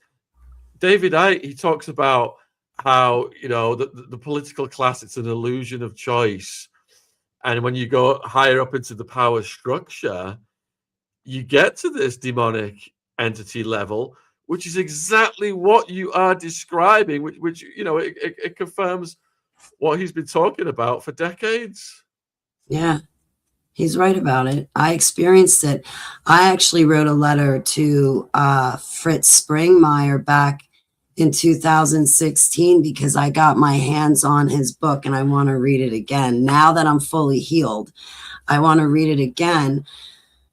David Icke. He talks about how, the political class, it's an illusion of choice. And when you go higher up into the power structure, you get to this demonic entity level, which is exactly what you are describing, which it confirms what he's been talking about for decades. Yeah, he's right about it. I experienced it. I actually wrote a letter to Fritz Springmeier back in 2016 because I got my hands on his book and I want to read it again. Now that I'm fully healed, I want to read it again,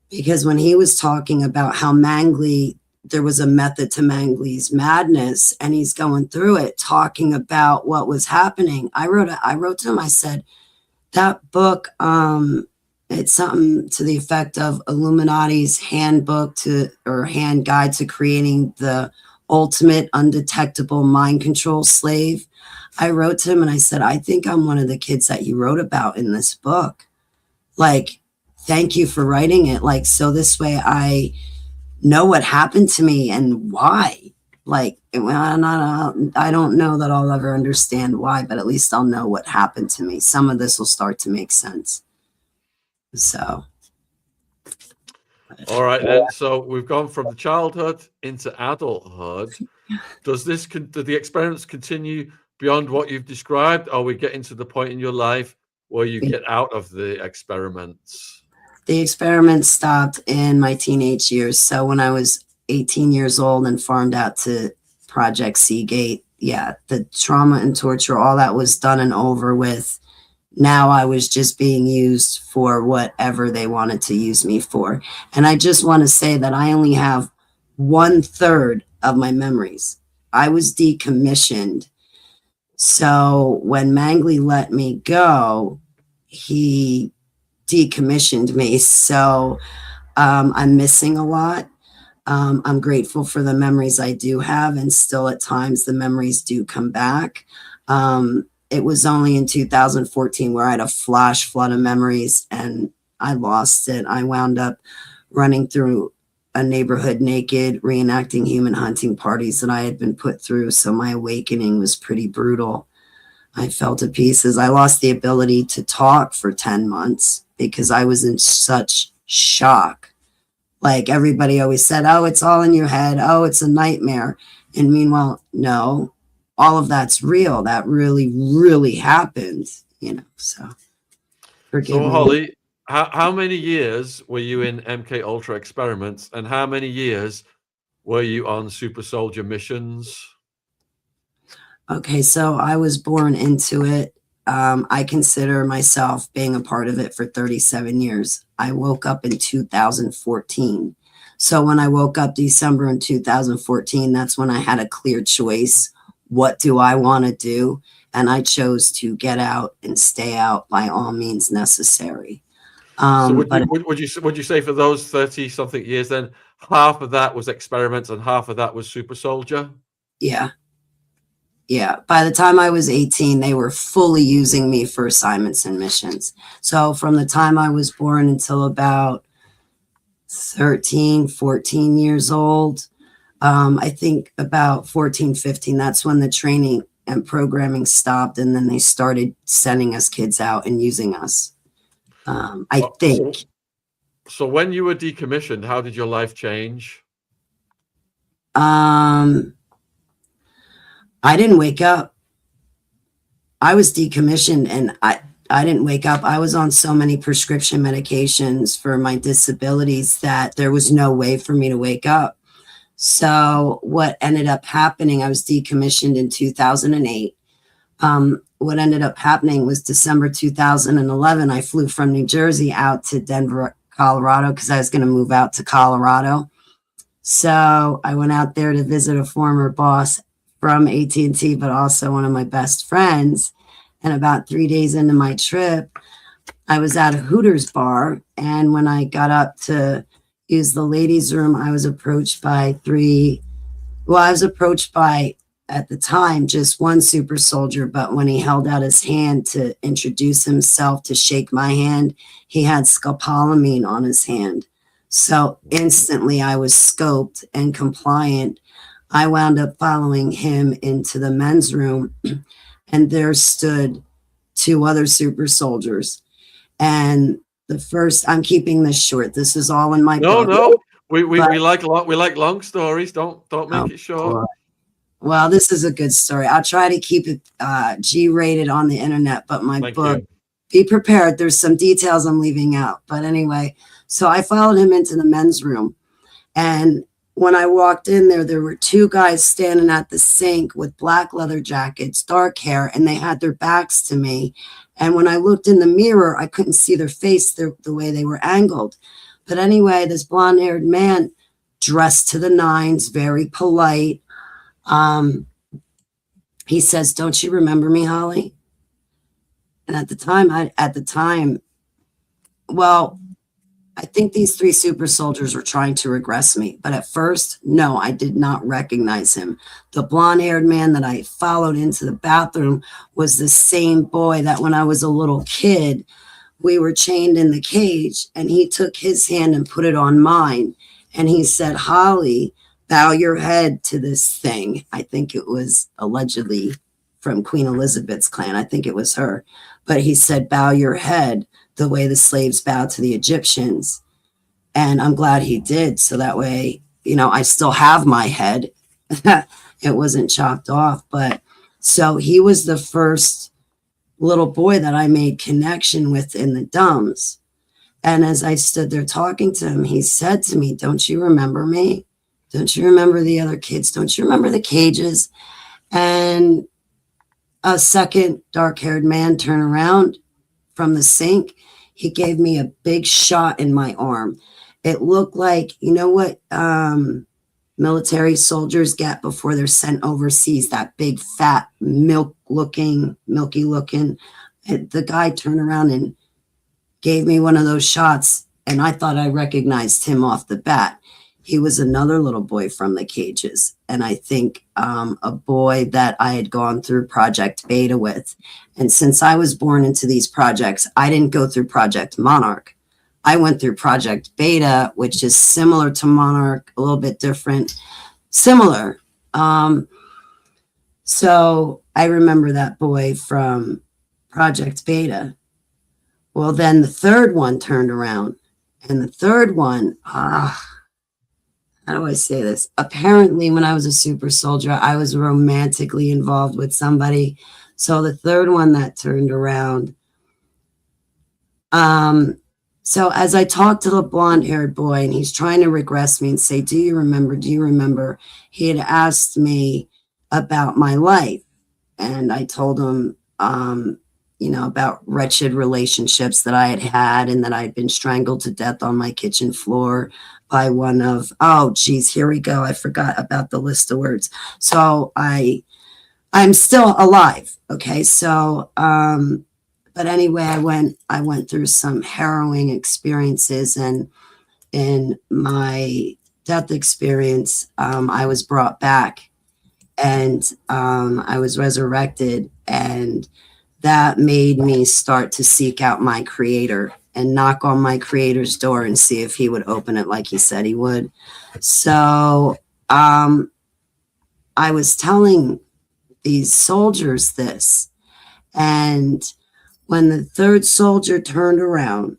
because when he was talking about how Mangley, there was a method to Mangley's madness, and he's going through it, talking about what was happening. I wrote to him, I said, that book, it's something to the effect of Illuminati's handbook or hand guide to creating the ultimate undetectable mind control slave. I wrote to him and I said, I think I'm one of the kids that you wrote about in this book. Like, thank you for writing it. Like, so this way I know what happened to me and why. Like, I don't know that I'll ever understand why, but at least I'll know what happened to me. Some of this will start to make sense. So. All right, then. So we've gone from the childhood into adulthood. Do the experiments continue beyond what you've described? Or are we getting to the point in your life where you get out of the experiments? The experiments stopped in my teenage years. So when I was 18 years old and farmed out to Project Seagate, yeah, the trauma and torture, all that was done and over with. Now I was just being used for whatever they wanted to use me for. And I just want to say that I only have 1/3 of my memories. I was decommissioned So when Mangley let me go, he decommissioned me. So I'm missing a lot. I'm grateful for the memories I do have, and still at times the memories do come back. It was only in 2014 where I had a flash flood of memories and I lost it. I wound up running through a neighborhood naked, reenacting human hunting parties that I had been put through. So my awakening was pretty brutal. I fell to pieces. I lost the ability to talk for 10 months because I was in such shock. Like everybody always said, oh, it's all in your head. Oh, it's a nightmare. And meanwhile, no, all of that's real. That really, really happened, so forgive So, me. Holly, how many years were you in MKUltra experiments, and how many years were you on super soldier missions? Okay, so I was born into it. I consider myself being a part of it for 37 years. I woke up in 2014. So when I woke up December in 2014, that's when I had a clear choice. What do I want to do? And I chose to get out and stay out by all means necessary. So But would you say for those 30 something years, then half of that was experiments and half of that was super soldier? yeah, by the time I was 18, they were fully using me for assignments and missions. So from the time I was born until about 13, 14 years old, I think about 14, 15, that's when the training and programming stopped. And then they started sending us kids out and using us. I think. So when you were decommissioned, how did your life change? I didn't wake up. I was decommissioned and I didn't wake up. I was on so many prescription medications for my disabilities that there was no way for me to wake up. So what ended up happening, I was decommissioned in 2008. What ended up happening was December 2011, I flew from New Jersey out to Denver, Colorado, because I was going to move out to Colorado. So I went out there to visit a former boss from AT&T, but also one of my best friends. And about 3 days into my trip, I was at a Hooters bar. And when I got up to use the ladies' room, I was approached by at the time, just one super soldier. But when he held out his hand to introduce himself, to shake my hand, he had scopolamine on his hand. So instantly I was scoped and compliant. I wound up following him into the men's room, and there stood two other super soldiers. And I'm keeping this short. This is all in my book. No, we like long stories. Don't make it short. Boy. Well, this is a good story. I'll try to keep it G-rated on the internet, but my book, be prepared. There's some details I'm leaving out. But anyway, so I followed him into the men's room. And when I walked in there were two guys standing at the sink with black leather jackets, dark hair, and they had their backs to me. And when I looked in the mirror, I couldn't see their face the way they were angled. But anyway, this blonde-haired man, dressed to the nines, very polite. He says, "Don't you remember me, Holly?" And at the time, well, I think these three super soldiers were trying to regress me. But at first, no, I did not recognize him. The blonde-haired man that I followed into the bathroom was the same boy that when I was a little kid, we were chained in the cage, and he took his hand and put it on mine. And he said, "Holly, bow your head to this thing." I think it was allegedly from Queen Elizabeth's clan. I think it was her. But he said, "Bow your head the way the slaves bowed to the Egyptians." And I'm glad he did. So that way, I still have my head. It wasn't chopped off. But so he was the first little boy that I made connection with in the dums. And as I stood there talking to him, he said to me, "Don't you remember me? Don't you remember the other kids? Don't you remember the cages?" And a second dark-haired man turned around from the sink. He gave me a big shot in my arm. It looked like, you know what military soldiers get before they're sent overseas, that big fat milky looking. The guy turned around and gave me one of those shots, and I thought I recognized him off the bat. He was another little boy from the cages, and I think a boy that I had gone through Project Beta with. And since I was born into these projects, I didn't go through Project Monarch. I went through Project Beta, which is similar to Monarch, a little bit different, similar. So I remember that boy from Project Beta. Well, then the third one turned around, and the third one, how do I say this? Apparently, when I was a super soldier, I was romantically involved with somebody. So the third one that turned around, so as I talked to the blonde-haired boy, and he's trying to regress me and say, do you remember? Do you remember? He had asked me about my life, and I told him, about wretched relationships that I had had, and that I'd been strangled to death on my kitchen floor by one of, oh, geez, here we go. I forgot about the list of words. So I'm still alive. Okay. So, but anyway, I went through some harrowing experiences, and in my death experience, I was brought back, and I was resurrected, and that made me start to seek out my creator and knock on my creator's door and see if he would open it like he said he would. So I was telling these soldiers this, and when the third soldier turned around,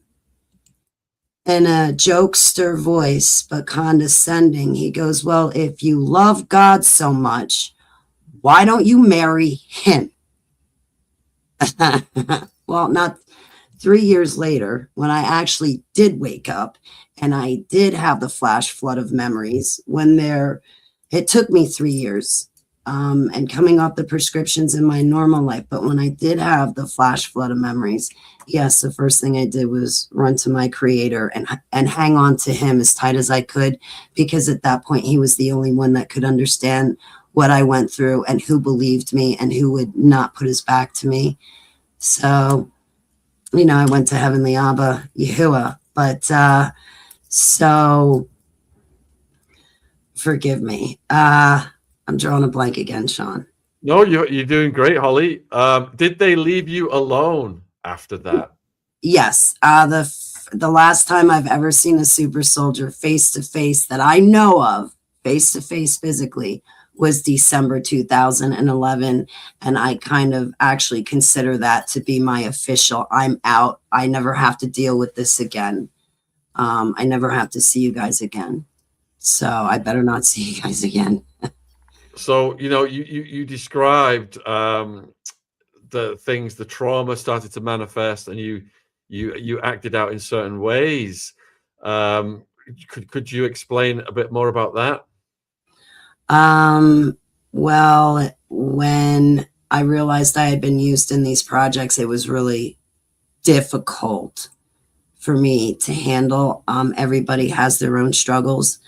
in a jokester voice but condescending, he goes, well, if you love God so much, why don't you marry him? Well, not 3 years later, when I actually did wake up and I did have the flash flood of memories, it took me 3 years and coming off the prescriptions in my normal life. But when I did have the flash flood of memories, yes, the first thing I did was run to my creator and hang on to him as tight as I could, because at that point, he was the only one that could understand what I went through and who believed me and who would not put his back to me. So, I went to Heavenly Abba, Yahuwah, but so forgive me. I'm drawing a blank again, Shaun. No, you're doing great, Holly. Did they leave you alone after that? Yes. The last time I've ever seen a super soldier face to face that I know of, face to face physically, was December 2011. And I kind of actually consider that to be my official, I'm out. I never have to deal with this again. I never have to see you guys again. So I better not see you guys again. So, you described the things, the trauma started to manifest, and you acted out in certain ways. Could you explain a bit more about that? Well, when I realized I had been used in these projects, it was really difficult for me to handle. Everybody has their own struggles.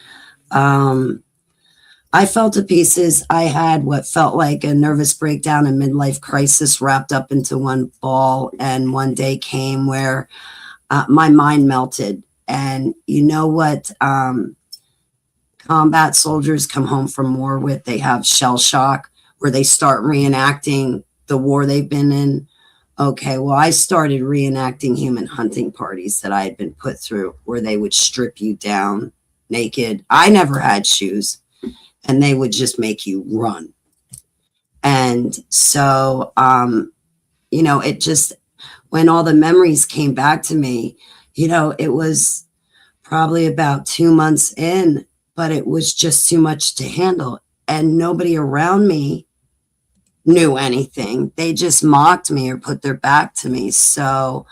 I fell to pieces. I had what felt like a nervous breakdown and midlife crisis wrapped up into one ball. And one day came where my mind melted. And you know what? Combat soldiers come home from war with, they have shell shock, where they start reenacting the war they've been in. Okay, well, I started reenacting human hunting parties that I had been put through, where they would strip you down naked. I never had shoes, and they would just make you run. And so, it just, when all the memories came back to me, it was probably about 2 months in, but it was just too much to handle. And nobody around me knew anything. They just mocked me or put their back to me. So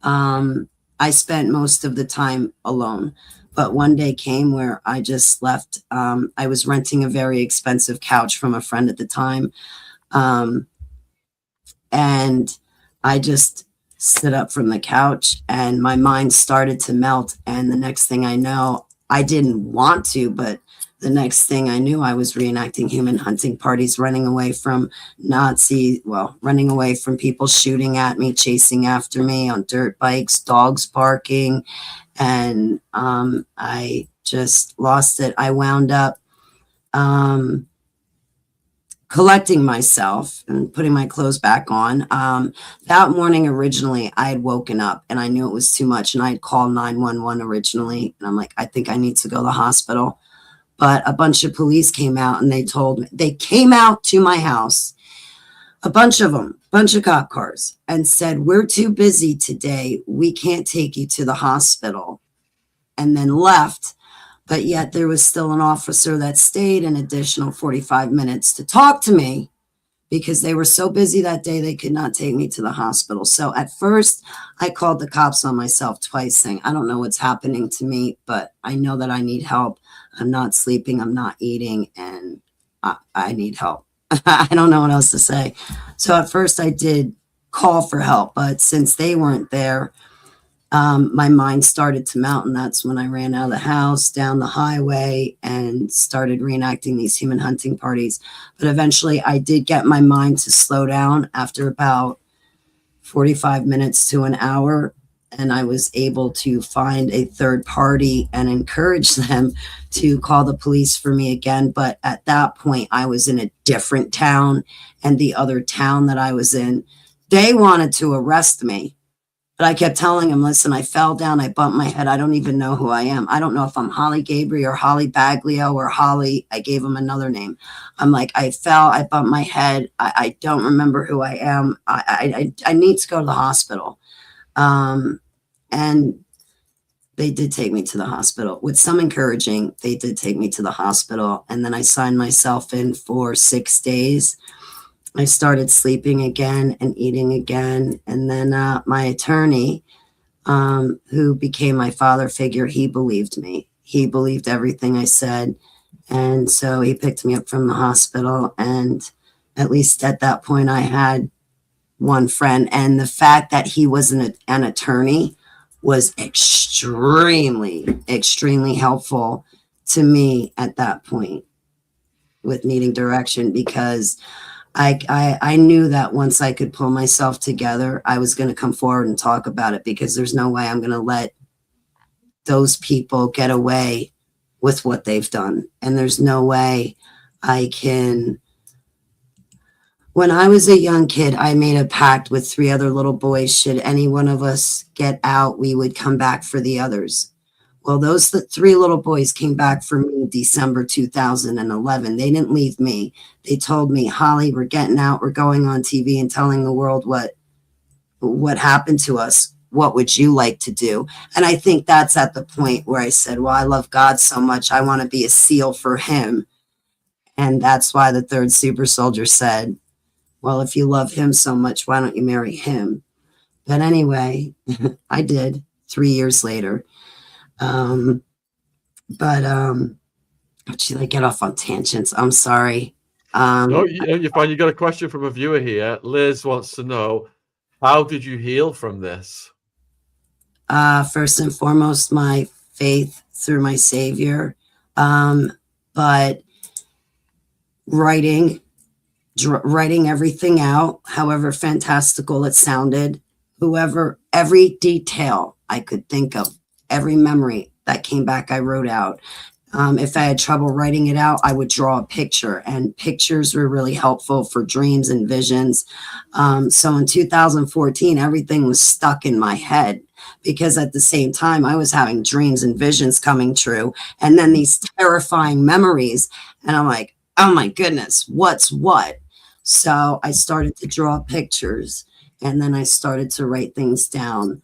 I spent most of the time alone. But one day came where I just left. I was renting a very expensive couch from a friend at the time. And I just stood up from the couch, and my mind started to melt. And the next thing I know, I didn't want to, but the next thing I knew, I was reenacting human hunting parties, running away from running away from people shooting at me, chasing after me on dirt bikes, dogs barking. And I just lost it. I wound up collecting myself and putting my clothes back on. That morning, originally, I had woken up and I knew it was too much. And I had called 911 originally. And I'm like, I think I need to go to the hospital. But a bunch of police came out and they came out to my house, a bunch of them, bunch of cop cars, and said, we're too busy today. We can't take you to the hospital. And then left. But yet there was still an officer that stayed an additional 45 minutes to talk to me because they were so busy that day they could not take me to the hospital. So at first I called the cops on myself twice saying, I don't know what's happening to me, but I know that I need help. I'm not sleeping, I'm not eating, and I need help. I don't know what else to say. So at first I did call for help, but since they weren't there, my mind started to mount, and that's when I ran out of the house, down the highway, and started reenacting these human hunting parties. But eventually I did get my mind to slow down after about 45 minutes to an hour, and I was able to find a third party and encourage them to call the police for me again. But at that point, I was in a different town, and the other town that I was in, they wanted to arrest me. But I kept telling him, listen, I fell down, I bumped my head. I don't even know who I am. I don't know if I'm Holly Gabriel or Holly Baglio or Holly. I gave him another name. I'm like, I fell, I bumped my head. I don't remember who I am. I need to go to the hospital. And they did take me to the hospital. With some encouraging, they did take me to the hospital. And then I signed myself in for 6 days. I started sleeping again and eating again. And then my attorney, who became my father figure, he believed me. He believed everything I said. And so he picked me up from the hospital. And at least at that point, I had one friend. And the fact that he was an attorney was extremely, extremely helpful to me at that point with needing direction, because I knew that once I could pull myself together, I was going to come forward and talk about it, because there's no way I'm going to let those people get away with what they've done. And there's no way I can. When I was a young kid, I made a pact with 3 other little boys. Should any one of us get out, we would come back for the others. Well, those 3 little boys came back for me in December 2011. They didn't leave me. They told me, Holly, we're getting out. We're going on TV and telling the world what happened to us. What would you like to do? And I think that's at the point where I said, well, I love God so much. I want to be a SEAL for him. And that's why the 3rd super soldier said, well, if you love him so much, why don't you marry him? But anyway, I did 3 years later. Should I get off on tangents? I'm sorry. No, you're fine. You got a question from a viewer here. Liz wants to know, how did you heal from this? First and foremost, my faith through my Savior. But writing everything out, however fantastical it sounded, every detail I could think of, every memory that came back, I wrote out. If I had trouble writing it out, I would draw a picture, and pictures were really helpful for dreams and visions. So in 2014, everything was stuck in my head, because at the same time, I was having dreams and visions coming true, and then these terrifying memories. And I'm like, oh my goodness, what's what? So I started to draw pictures, and then I started to write things down.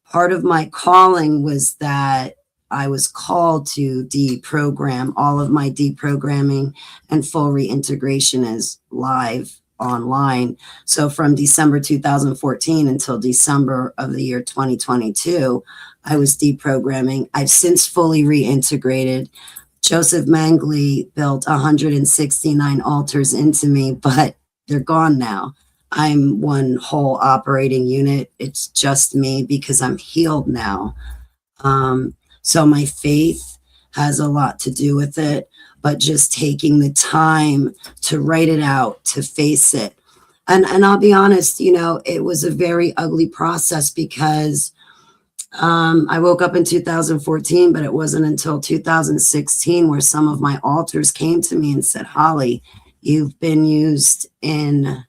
Part of my calling was that I was called to deprogram. All of my deprogramming and full reintegration is live online. So from December 2014 until December of the year 2022, I was deprogramming. I've since fully reintegrated. Joseph Mangli built 169 altars into me, but they're gone now. I'm one whole operating unit. It's just me, because I'm healed now. So my faith has a lot to do with it, but just taking the time to write it out, to face it. And I'll be honest, you know, it was a very ugly process because I woke up in 2014, but it wasn't until 2016 where some of my alters came to me and said, Holly, you've been used in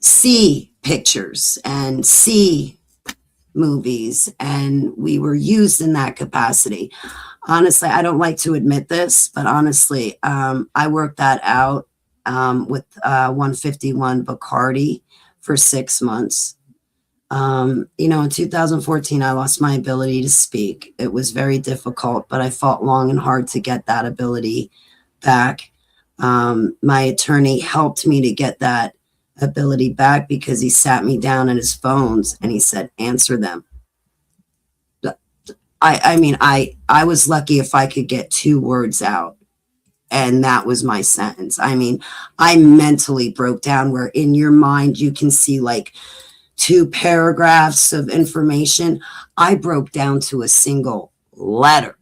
C pictures and C movies, and we were used in that capacity. Honestly, I don't like to admit this, but honestly, I worked that out with 151 Bacardi for 6 months. You know, in 2014, I lost my ability to speak. It was very difficult, but I fought long and hard to get that ability back. My attorney helped me to get that ability back because he sat me down at his phones and he said, answer them. I mean, I was lucky if I could get 2 words out, and that was my sentence. I mean, I mentally broke down where in your mind you can see like 2 paragraphs of information. I broke down to a single letter,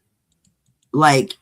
like,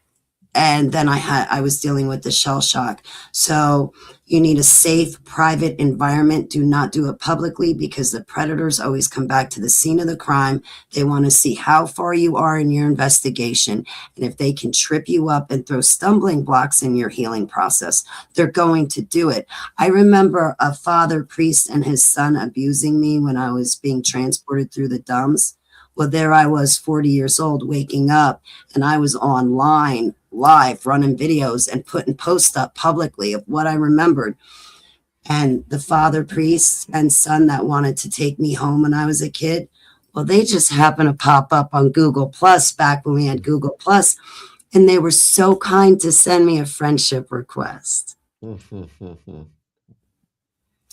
and then I was dealing with the shell shock. So you need a safe, private environment. Do not do it publicly because the predators always come back to the scene of the crime. They want to see how far you are in your investigation. And if they can trip you up and throw stumbling blocks in your healing process, they're going to do it. I remember a father priest and his son abusing me when I was being transported through the dums. Well, there I was, 40 years old, waking up, and I was online, live, running videos and putting posts up publicly of what I remembered. And the father, priest, and son that wanted to take me home when I was a kid, well, they just happened to pop up on Google Plus back when we had Google Plus, and they were so kind to send me a friendship request.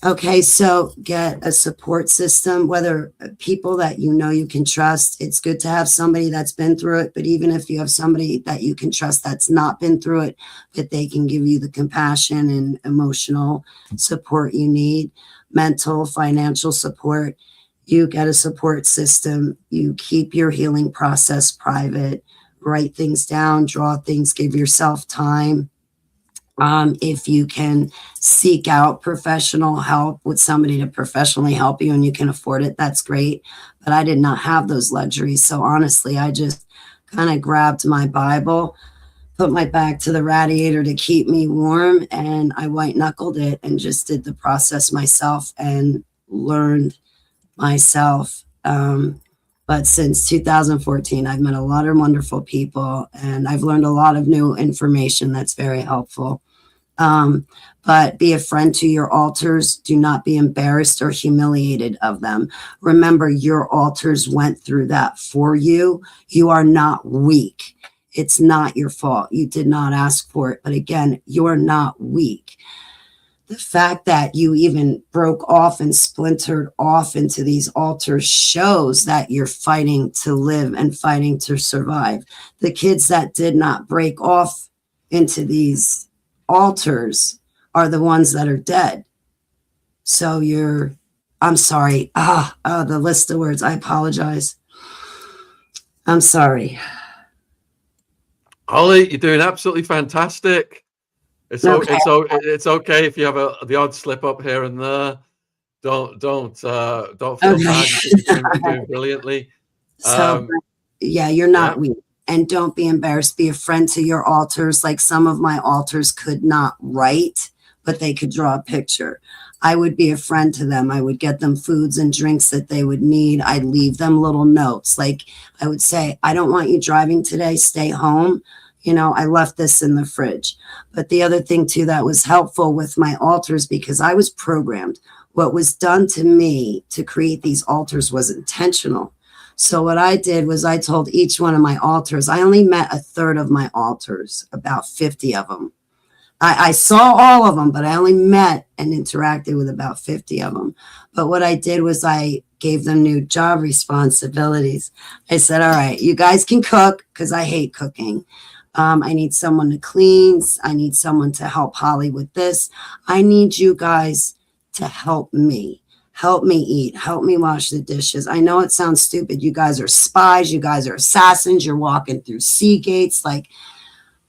Okay, so get a support system, whether people that you know you can trust. It's good to have somebody that's been through it, but even if you have somebody that you can trust that's not been through it, that they can give you the compassion and emotional support you need, mental, financial support. You get a support system. You keep your healing process private, write things down, draw things, give yourself time. If you can seek out professional help with somebody to professionally help you and you can afford it, that's great. But I did not have those luxuries. So honestly, I just kind of grabbed my Bible, put my back to the radiator to keep me warm, and I white knuckled it and just did the process myself and learned myself. But since 2014, I've met a lot of wonderful people and I've learned a lot of new information that's very helpful. But be a friend to your alters. Do not be embarrassed or humiliated of them. Remember, your alters went through that for you. You are not weak. It's not your fault. You did not ask for it. But again, you're not weak. The fact that you even broke off and splintered off into these alters shows that you're fighting to live and fighting to survive. The kids that did not break off into these alters are the ones that are dead. So I'm sorry. The list of words. I apologize. I'm sorry. Holly, you're doing absolutely fantastic. It's okay if you have the odd slip up here and there. Don't feel bad. You're doing brilliantly. So yeah, you're not weak. And don't be embarrassed. Be a friend to your alters. Like some of my alters could not write, but they could draw a picture. I would be a friend to them. I would get them foods and drinks that they would need. I'd leave them little notes. Like I would say, I don't want you driving today. Stay home. You know, I left this in the fridge. But the other thing too that was helpful with my alters, because I was programmed, what was done to me to create these alters was intentional. So what I did was I told each one of my alters, I only met a third of my alters, about 50 of them. I saw all of them, but I only met and interacted with about 50 of them. But what I did was I gave them new job responsibilities. I said, all right, you guys can cook because I hate cooking. I need someone to clean. I need someone to help Holly with this. I need you guys to help me. help me eat, help me wash the dishes. I know it sounds stupid. You guys are spies, you guys are assassins, you're walking through sea gates, like,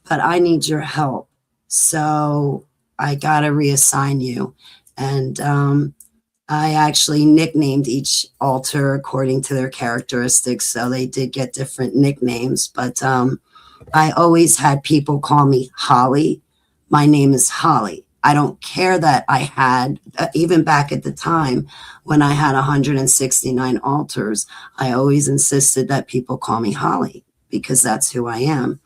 but I need your help. So I got to reassign you. And I actually nicknamed each altar according to their characteristics. So they did get different nicknames, but I always had people call me Holly. My name is Holly. I don't care that I had, even back at the time when I had 169 altars, I always insisted that people call me Holly because that's who I am.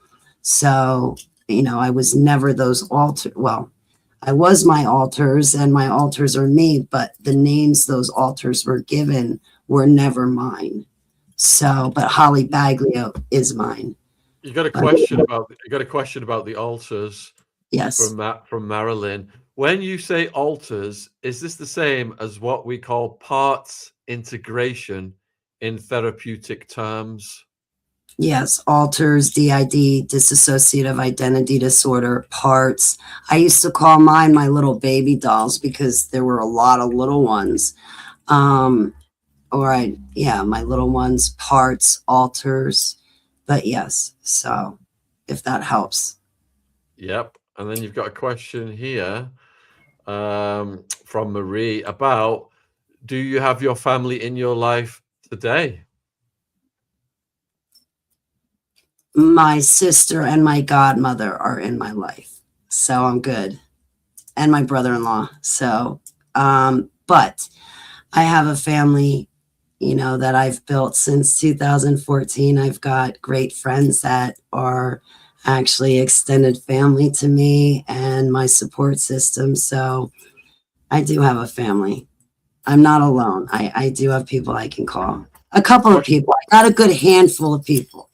So, I was never those altars. Well, I was my altars and my altars are me, but the names those altars were given were never mine. So, but Holly Baglio is mine. You got a question about the altars. Yes. From Marilyn. When you say altars, is this the same as what we call parts integration in therapeutic terms? Yes, alters, DID, dissociative identity disorder, parts. I used to call mine my little baby dolls because there were a lot of little ones. My little ones, parts, alters. But yes, so if that helps. Yep. And then you've got a question here from Marie about, do you have your family in your life today? My sister and my godmother are in my life, so I'm good. And my brother-in-law. So, but I have a family, that I've built since 2014. I've got great friends that are actually extended family to me and my support system. So I do have a family. I'm not alone. I do have people I can call. A couple of people. I got a good handful of people,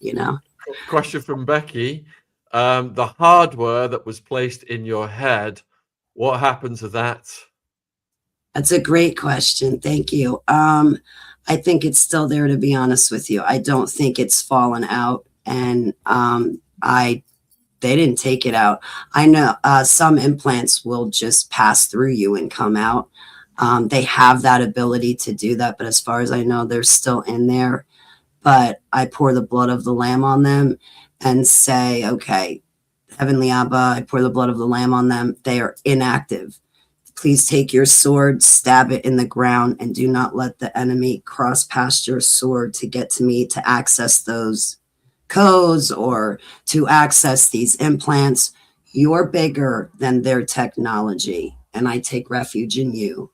Question from Becky. The hardware that was placed in your head, what happened to that? That's a great question. Thank you. I think it's still there, to be honest with you. I don't think it's fallen out, and they didn't take it out. I know some implants will just pass through you and come out. They have that ability to do that, but as far as I know, they're still in there. But I pour the blood of the Lamb on them and say, okay, Heavenly Abba, I pour the blood of the Lamb on them. They are inactive. Please take your sword, stab it in the ground, and do not let the enemy cross past your sword to get to me to access those codes or to access these implants. You're bigger than their technology, and I take refuge in you.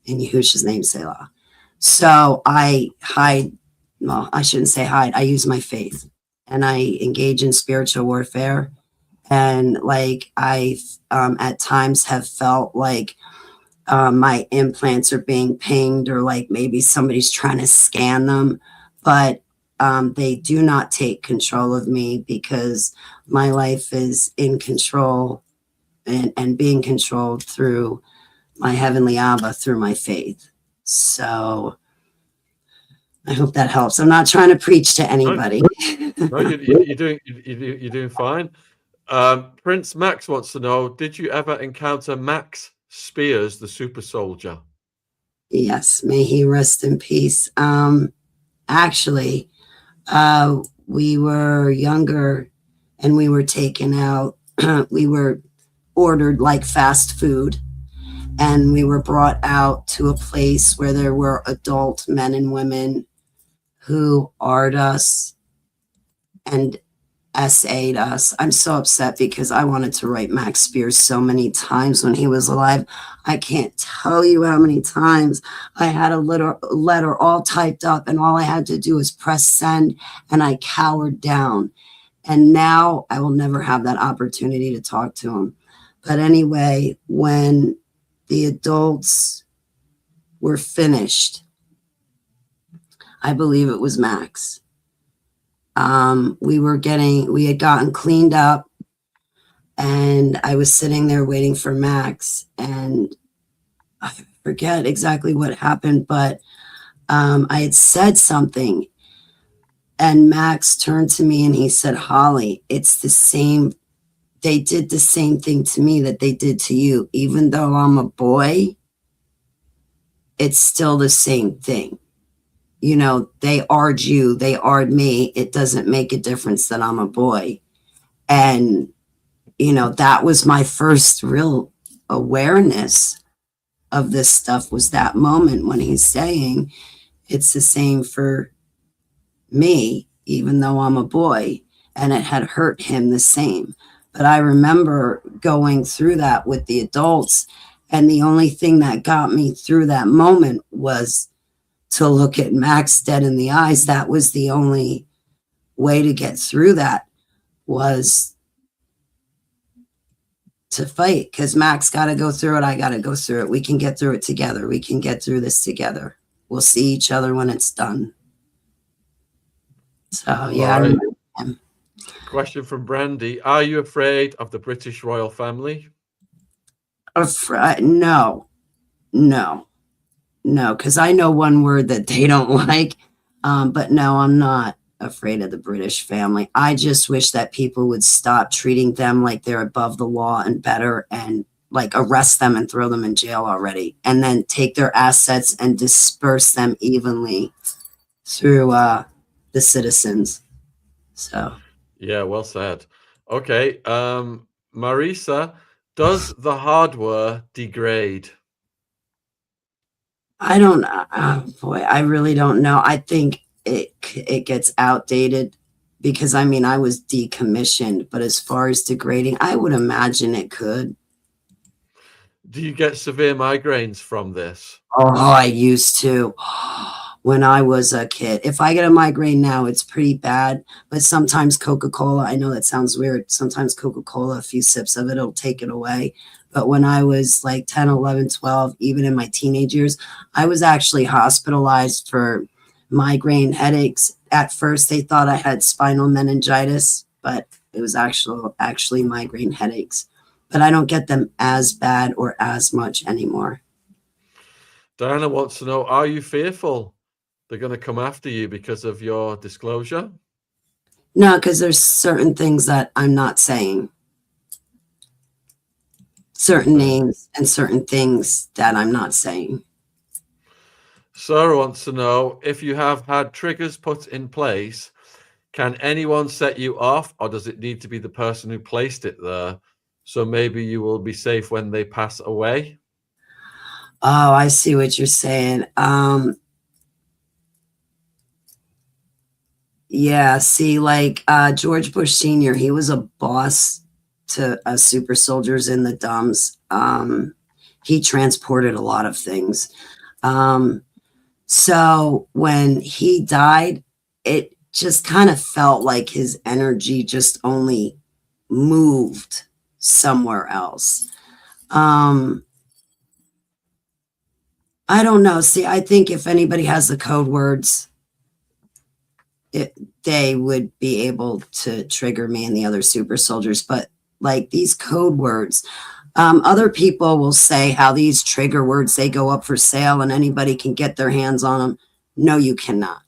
In Yahushua's name, Selah. So I hide, well, I shouldn't say hide, I use my faith, and I engage in spiritual warfare. And like I at times have felt like my implants are being pinged, or like maybe somebody's trying to scan them, but they do not take control of me because my life is in control and being controlled through my Heavenly Abba, through my faith. So I hope that helps. I'm not trying to preach to anybody. No, you're doing fine. Prince Max wants to know, did you ever encounter Max Spears, the super soldier? Yes, may he rest in peace. Actually, we were younger and we were taken out. We were ordered like fast food, and we were brought out to a place where there were adult men and women who R'd us and SA'd us. I'm so upset because I wanted to write Max Spears so many times when he was alive. I can't tell you how many times I had a letter all typed up, and all I had to do was press send, and I cowered down. And now I will never have that opportunity to talk to him. But anyway, when the adults were finished, I believe it was Max. We had gotten cleaned up, and I was sitting there waiting for Max, and I forget exactly what happened, but I had said something, and Max turned to me and he said, Holly, it's the same. They did the same thing to me that they did to you. Even though I'm a boy, it's still the same thing. You know, they ard you, they ard me. It doesn't make a difference that I'm a boy. And, you know, that was my first real awareness of this stuff, was that moment when he's saying it's the same for me, even though I'm a boy, and it had hurt him the same. But I remember going through that with the adults, and the only thing that got me through that moment was to look at Max dead in the eyes. That was the only way to get through that, was to fight, because Max got to go through it. I got to go through it. We can get through it together. We can get through this together. We'll see each other when it's done. So, yeah. Right. Question from Brandy. Are you afraid of the British royal family? No, because I know one word that they don't like. But no, I'm not afraid of the British family. I just wish that people would stop treating them like they're above the law and better, and like arrest them and throw them in jail already, and then take their assets and disperse them evenly through the citizens. So yeah, well said. Okay, Marisa, does the hardware degrade? I don't boy, I really don't know. I think it gets outdated, because I mean, I was decommissioned, but as far as degrading, I would imagine it could. Do you get severe migraines from this? Oh, I used to when I was a kid. If I get a migraine now, it's pretty bad, but sometimes Coca-Cola, I know that sounds weird. Sometimes Coca-Cola, a few sips of it, it'll take it away. But when I was like 10, 11, 12, even in my teenage years, I was actually hospitalized for migraine headaches. At first, they thought I had spinal meningitis, but it was actually migraine headaches. But I don't get them as bad or as much anymore. Diana wants to know, are you fearful they're going to come after you because of your disclosure? No, because there's certain things that I'm not saying. Certain names and certain things that I'm not saying. Sarah wants to know, if you have had triggers put in place, can anyone set you off, or does it need to be the person who placed it there? So maybe you will be safe when they pass away. Oh, I see what you're saying. Yeah, see, like George Bush Sr., he was a boss to super soldiers in the dums. He transported a lot of things. So when he died, it just kind of felt like his energy just only moved somewhere else. I don't know. See, I think if anybody has the code words, they would be able to trigger me and the other super soldiers. But like these code words, other people will say how these trigger words, they go up for sale and anybody can get their hands on them. No, you cannot.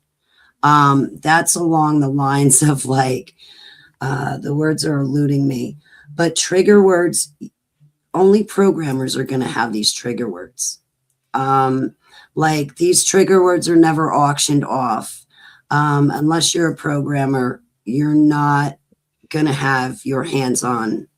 That's along the lines of like, the words are eluding me, but trigger words, only programmers are going to have these trigger words. Like these trigger words are never auctioned off. Unless you're a programmer, you're not going to have your hands on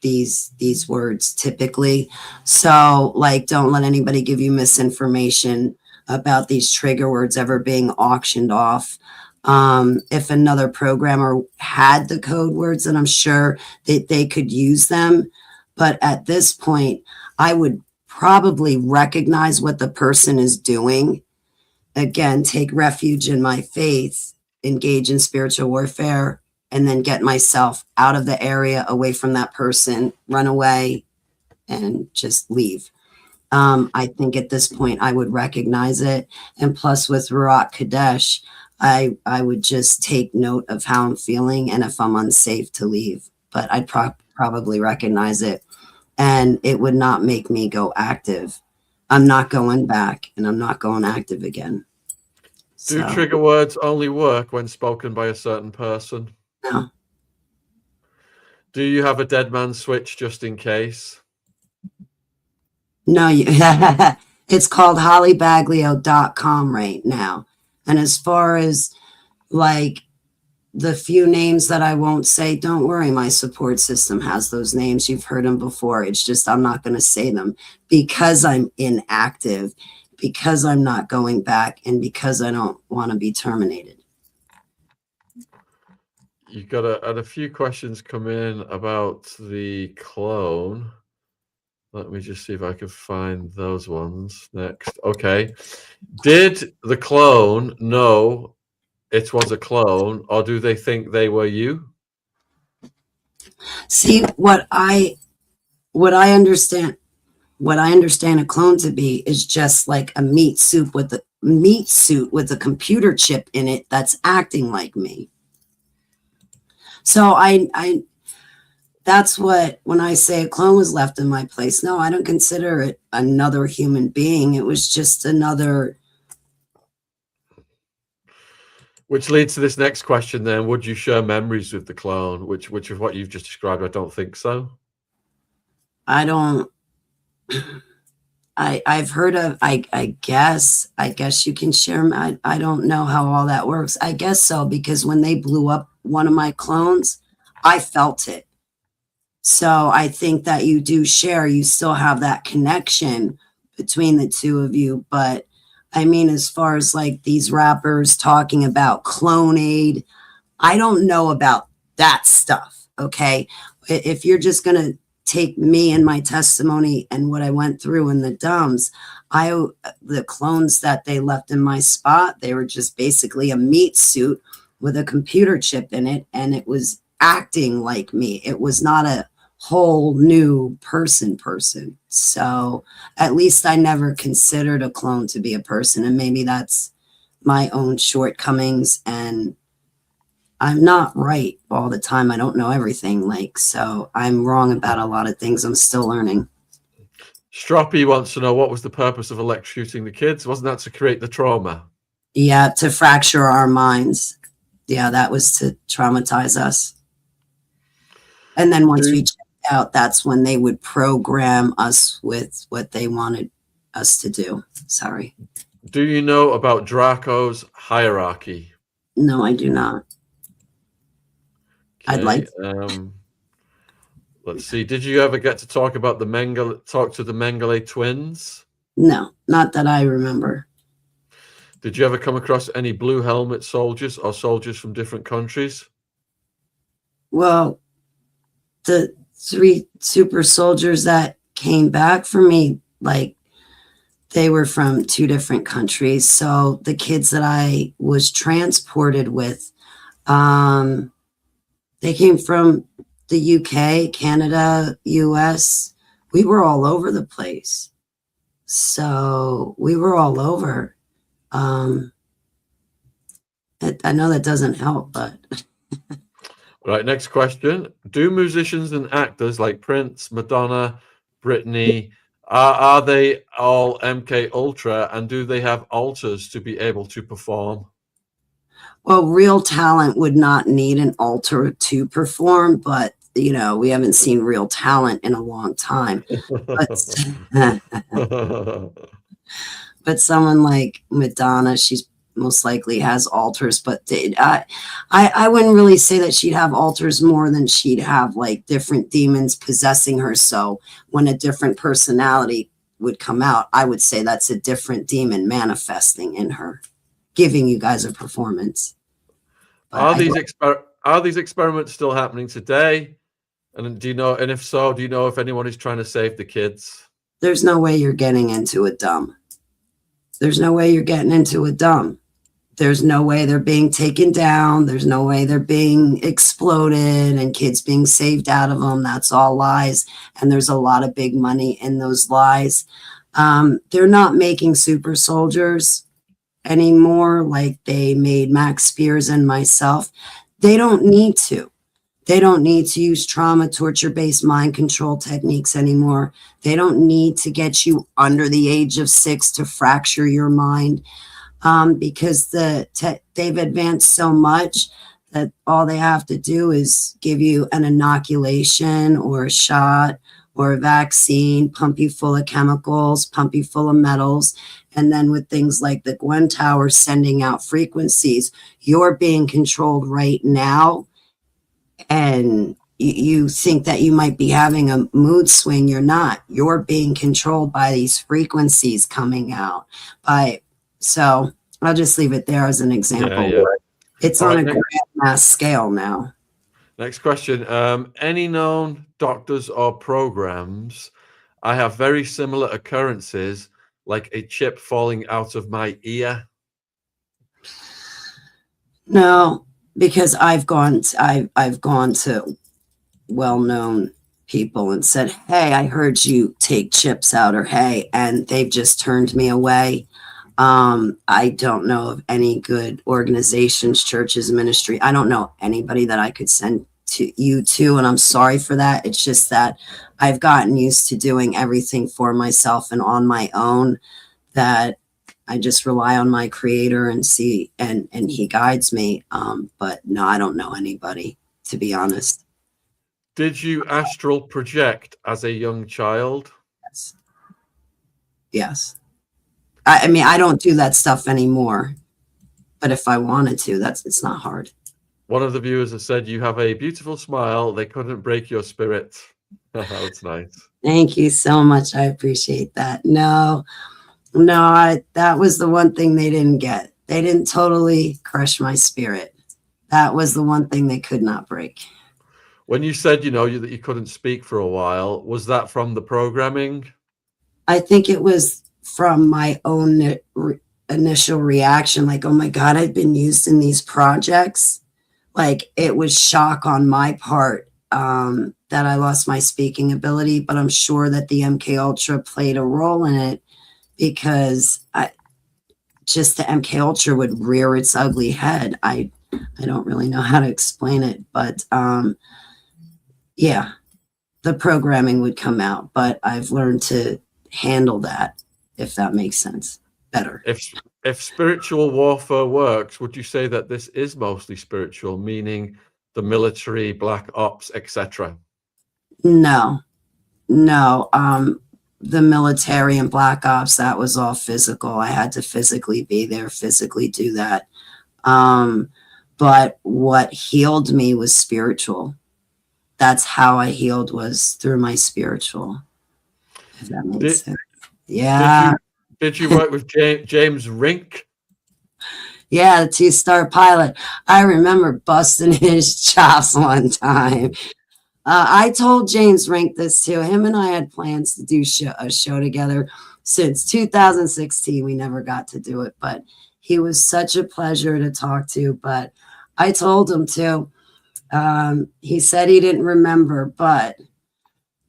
these words typically. So like, don't let anybody give you misinformation about these trigger words ever being auctioned off. If another programmer had the code words, then I'm sure that they could use them. But at this point, I would probably recognize what the person is doing. Again, take refuge in my faith, engage in spiritual warfare, and then get myself out of the area, away from that person, run away, and just leave. I think at this point I would recognize it. And plus with Ruach Kadesh, I would just take note of how I'm feeling and if I'm unsafe to leave. But I'd probably recognize it, and it would not make me go active. I'm not going back, and I'm not going active again. Do trigger words only work when spoken by a certain person? No. Do you have a dead man switch just in case? No, It's called hollybaglio.com right now. And as far as like the few names that I won't say, don't worry, my support system has those names. You've heard them before. It's just I'm not going to say them because I'm inactive, because I'm not going back, and because I don't want to be terminated. You got a few questions come in about the clone. Let me just see if I can find those ones next. Okay. Did the clone know it was a clone, or do they think they were you? See, what I understand a clone to be is just like a meat suit with a computer chip in it that's acting like me. So I that's what, when I say a clone was left in my place, no, I don't consider it another human being. It was just another. Which leads to this next question then. Would you share memories with the clone? Which of what you've just described, I don't think so. I don't. I've heard of, I guess you can share. I don't know how all that works. I guess so, because when they blew up one of my clones, I felt it. So I think that you do share, you still have that connection between the two of you. But I mean, as far as like these rappers talking about clone aid, I don't know about that stuff. Okay. If you're just going to take me and my testimony and what I went through in the dums, the clones that they left in my spot, they were just basically a meat suit with a computer chip in it, and it was acting like me. It was not a whole new person. So at least I never considered a clone to be a person, and maybe that's my own shortcomings, and I'm not right all the time. I don't know everything, so I'm wrong about a lot of things. I'm still learning. Stroppy wants to know, what was the purpose of electrocuting the kids? Wasn't that to create the trauma? Yeah, to fracture our minds. Yeah, that was to traumatize us. And then once we checked out, that's when they would program us with what they wanted us to do. Sorry. Do you know about Draco's hierarchy? No, I do not. Okay, I'd like let's see. Did you ever get to talk about the Mengele twins? No, not that I remember. Did you ever come across any blue helmet soldiers or soldiers from different countries? Well, the 3 super soldiers that came back for me, they were from 2 different countries. So the kids that I was transported with, they came from the UK, Canada, US. We were all over the place. So we were all over. I know that doesn't help, but... Right, next question. Do musicians and actors like Prince, Madonna, Britney, are they all MKUltra, and do they have alters to be able to perform? Well, real talent would not need an alter to perform, but we haven't seen real talent in a long time. But someone like Madonna, she's most likely has alters, but I wouldn't really say that she'd have alters more than she'd have different demons possessing her. So when a different personality would come out, I would say that's a different demon manifesting in her, giving you guys a performance. Are these experiments still happening today? And do you know? And if so, do you know if anyone is trying to save the kids? There's no way you're getting into a dumb. There's no way you're getting into a dumb. There's no way they're being taken down. There's no way they're being exploded and kids being saved out of them. That's all lies. And there's a lot of big money in those lies. They're not making super soldiers anymore like they made Max Spears and myself. They don't need to. They don't need to use trauma, torture-based mind control techniques anymore. They don't need to get you under the age of 6 to fracture your mind, because they've advanced so much that all they have to do is give you an inoculation or a shot or a vaccine, pump you full of chemicals, pump you full of metals. And then with things like the Gwen Tower sending out frequencies, you're being controlled right now. And you think that you might be having a mood swing. You're not. You're being controlled by these frequencies coming out. So I'll just leave it there as an example. Yeah. It's All on right, a grand mass scale now. Next question. Any known doctors or programs? I have very similar occurrences, like a chip falling out of my ear. No, because I've gone to well-known people and said, hey, I heard you take chips out, or hey, and they've just turned me away. I don't know of any good organizations, churches, ministry. I don't know anybody that I could send you to, and I'm sorry for that. It's just that I've gotten used to doing everything for myself and on my own, that I just rely on my creator and see, and he guides me. But no, I don't know anybody, to be honest. Did you astral project as a young child? Yes. I mean, I don't do that stuff anymore, but if I wanted to, it's not hard. One of the viewers has said you have a beautiful smile. They couldn't break your spirit. That's nice. Thank you so much. I appreciate that. No, that was the one thing they didn't get. They didn't totally crush my spirit. That was the one thing they could not break. When you said, that you couldn't speak for a while, was that from the programming? I think it was from my own initial reaction, like, oh my God, I've been used in these projects. Like, it was shock on my part that I lost my speaking ability, but I'm sure that the MKUltra played a role in it, because just the MKUltra would rear its ugly head. I don't really know how to explain it, but yeah, the programming would come out, but I've learned to handle that, if that makes sense, better. If spiritual warfare works, would you say that this is mostly spiritual, meaning the military, black ops, etc.? No. The military and black ops, that was all physical. I had to physically be there, physically do that. But what healed me was spiritual. That's how I healed, was through my spiritual, if that makes sense. Yeah. Did you work with James Rink? Yeah, the 2-star pilot. I remember busting his chops one time. I told James Rink this too. Him and I had plans to do a show together since 2016. We never got to do it, but he was such a pleasure to talk to. But I told him to. He said he didn't remember, but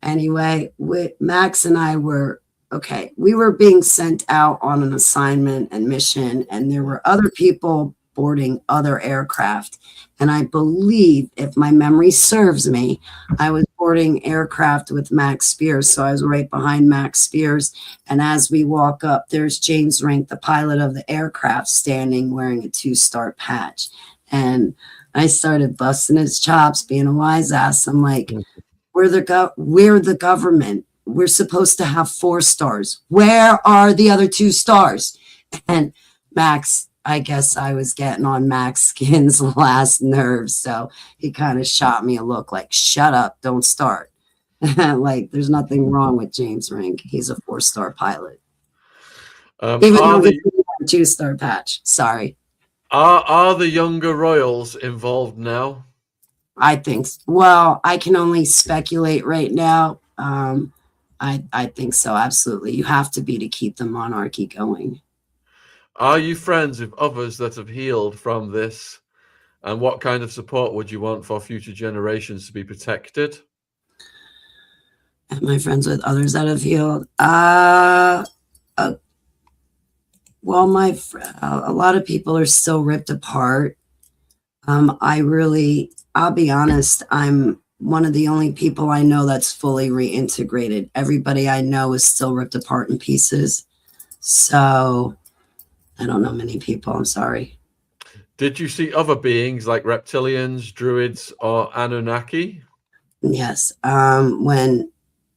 anyway, Max and I were okay. We were being sent out on an assignment and mission, and there were other people boarding other aircraft. And I believe, if my memory serves me, I was boarding aircraft with Max Spears. So I was right behind Max Spears. And as we walk up, there's James Rink, the pilot of the aircraft, standing wearing a 2-star patch. And I started busting his chops, being a wise ass. I'm like, we're the government. We're supposed to have 4 stars. Where are the other 2 stars? And Max, I guess I was getting on Max Skin's last nerves. So he kind of shot me a look like, shut up, don't start. Like, there's nothing wrong with James Rink. He's a 4-star pilot. Even though he's a 2-star patch. Sorry. Are the younger royals involved now? I think, well, I can only speculate right now. I think so, absolutely. You have to be to keep the monarchy going. Are you friends with others that have healed from this? And what kind of support would you want for future generations to be protected? Am I friends with others that have healed? Well, a lot of people are still ripped apart. I'll be honest, I'm one of the only people I know that's fully reintegrated. Everybody I know is still ripped apart in pieces. So I don't know many people, I'm sorry. Did you see other beings like reptilians, druids, or Anunnaki? Yes. When